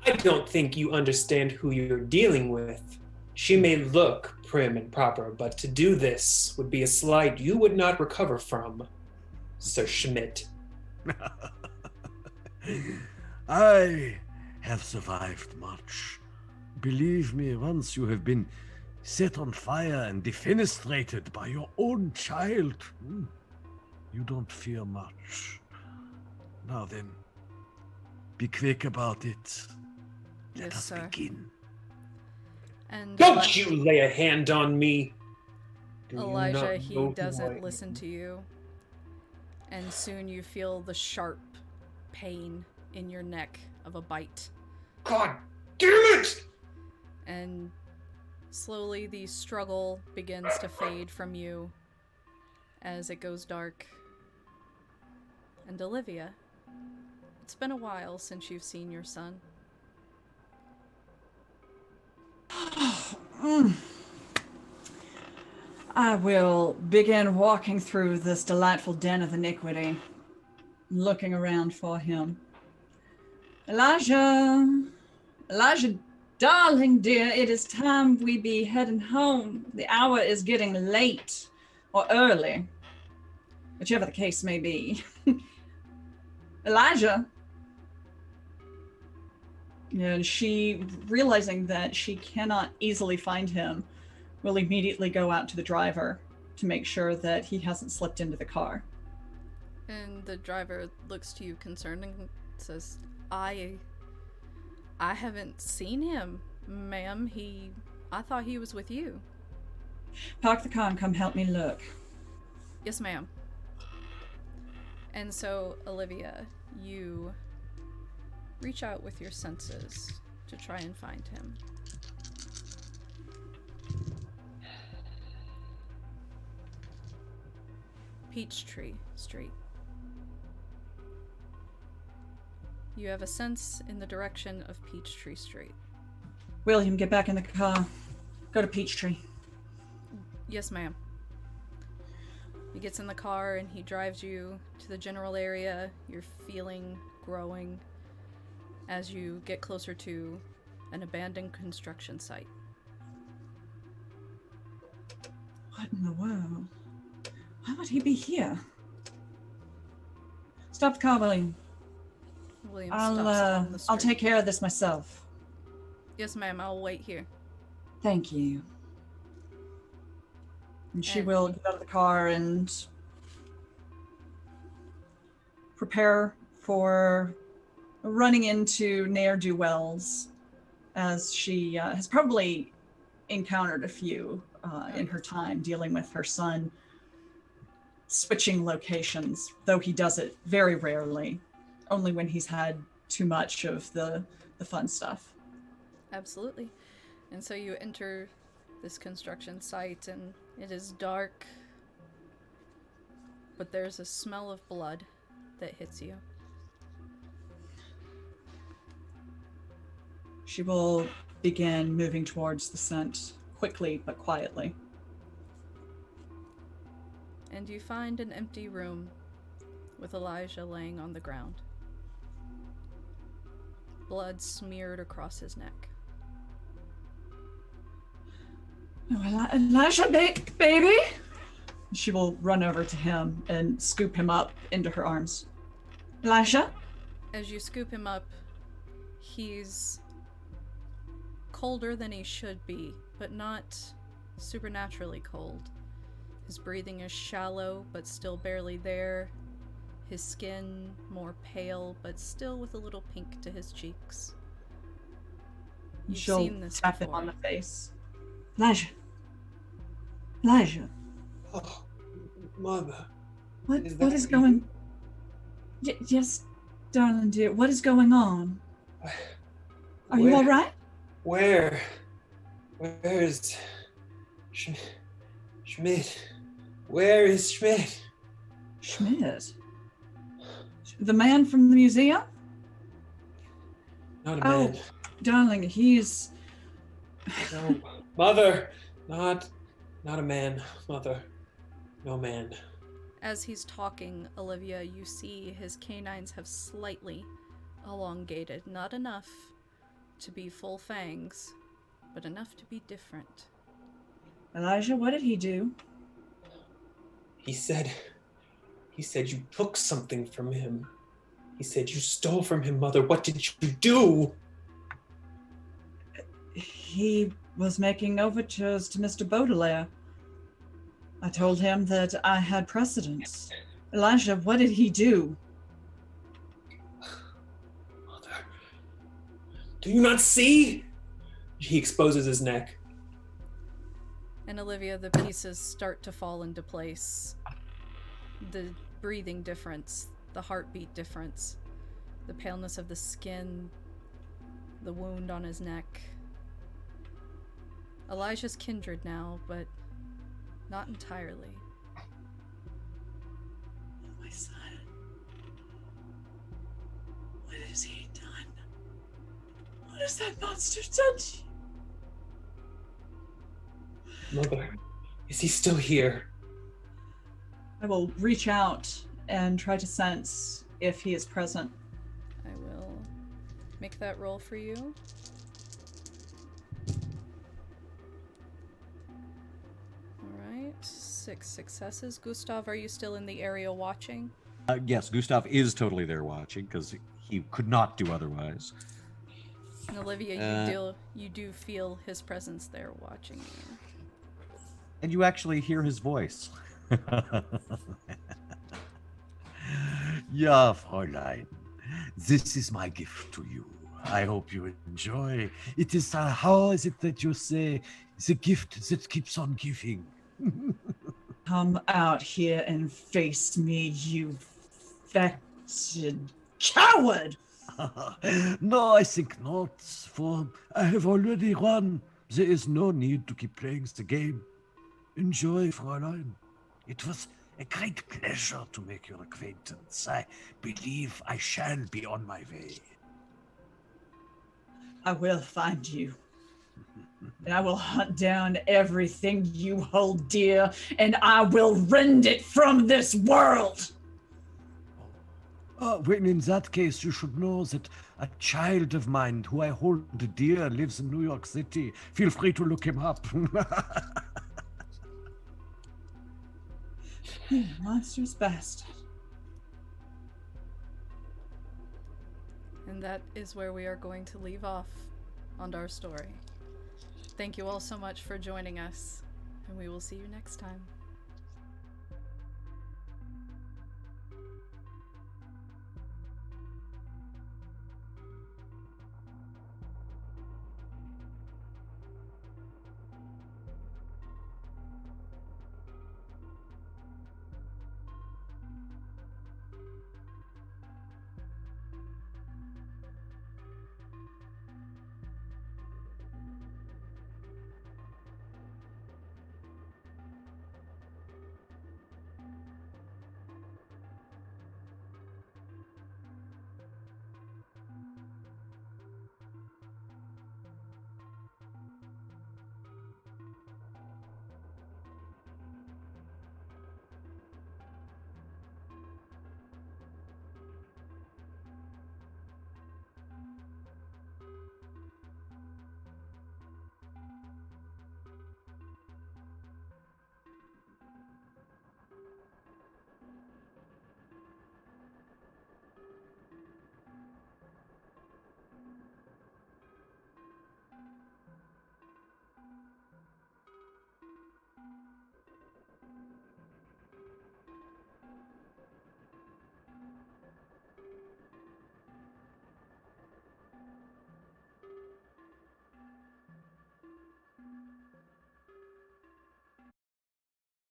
E: I don't think you understand who you're dealing with. She may look prim and proper, but to do this would be a slight you would not recover from, Sir Schmidt.
C: I have survived much. Believe me, once you have been set on fire and defenestrated by your own child, you don't fear much. Now then, be quick about it. Let
A: Yes,
C: us
A: sir.
C: begin.
A: And
E: Don't you lay a hand on me! Do you
A: Elijah,
E: not
A: he
E: know who I
A: doesn't
E: am?
A: listen to you. And soon you feel the sharp pain in your neck of a bite.
E: God damn it!
A: And slowly the struggle begins to fade from you as it goes dark. And Olivia, it's been a while since you've seen your son.
D: I will begin walking through this delightful den of iniquity, looking around for him. Elijah, darling dear, it is time we be heading home. The hour is getting late, or early, whichever the case may be. Elijah. And she, realizing that she cannot easily find him, will immediately go out to the driver to make sure that he hasn't slipped into the car.
A: And the driver looks to you concerned and says, I haven't seen him, ma'am. I thought he was with you.
D: Park the car and come help me look.
A: Yes, ma'am. And so, Olivia, you reach out with your senses to try and find him. Peachtree Street. You have a sense in the direction of Peachtree Street.
D: William, get back in the car. Go to Peachtree.
A: Yes, ma'am. He gets in the car and he drives you to the general area. You're feeling growing as you get closer to an abandoned construction site.
D: What in the world? Why would he be here? Stop the car, William.
A: William stops on the street.
D: I'll take care of this myself.
A: Yes, ma'am. I'll wait here.
D: Thank you. And she
A: And-
D: will get out of the car and prepare for running into ne'er-do-wells, as she has probably encountered a few in her time dealing with her son switching locations, though he does it very rarely, only when he's had too much of the fun stuff.
A: Absolutely. And so you enter this construction site and it is dark, but there's a smell of blood that hits you.
D: She will begin moving towards the scent quickly but quietly.
A: And you find an empty room with Elijah laying on the ground. Blood smeared across his neck.
D: Oh, Elijah, baby! She will run over to him and scoop him up into her arms. Elijah?
A: As you scoop him up, he's colder than he should be, but not supernaturally cold. His breathing is shallow, but still barely there. His skin more pale, but still with a little pink to his cheeks. You've
D: She'll
A: seen this
D: tap him
A: before.
D: on the face. Elijah. Elijah.
E: Oh, mother.
D: What
E: Is
D: what
E: that
D: is
E: you?
D: going? Yes, darling dear. What is going on? Are you all right?
E: Where is Schmidt? Where is Schmidt?
D: Schmidt. The man from the museum?
E: Not a man.
D: Darling, he's...
E: No, mother. Not a man, mother. No man.
A: As he's talking, Olivia, you see his canines have slightly elongated. Not enough to be full fangs, but enough to be different.
D: Elijah, what did he do?
E: He said you took something from him. He said you stole from him, mother. What did you do?
D: He was making overtures to Mr. Baudelaire. I told him that I had precedence. Elijah, what did he do?
E: Mother. Do you not see? He exposes his neck.
A: And Olivia, the pieces start to fall into place. The breathing difference, the heartbeat difference, the paleness of the skin, the wound on his neck. Elijah's kindred now, but not entirely.
D: My son. What has he done? What has that monster done to you?
E: Mother, is he still here?
D: I will reach out and try to sense if he is present.
A: I will make that roll for you. Alright, 6 successes. Gustav, are you still in the area watching?
F: Yes, Gustav is totally there watching because he could not do otherwise.
A: And Olivia, you do feel his presence there watching you.
F: And you actually hear his voice.
C: Ja, Fräulein, this is my gift to you. I hope you enjoy. It is, how is it that you say, the gift that keeps on giving?
D: Come out here and face me, you infected coward!
C: No, I think not, for I have already won. There is no need to keep playing the game. Enjoy, Fräulein. It was a great pleasure to make your acquaintance. I believe I shall be on my way.
D: I will find you. And I will hunt down everything you hold dear, and I will rend it from this world!
C: When in that case, you should know that a child of mine who I hold dear lives in New York City. Feel free to look him up.
D: You monstrous bastard.
A: And that is where we are going to leave off on our story. Thank you all so much for joining us, and we will see you next time.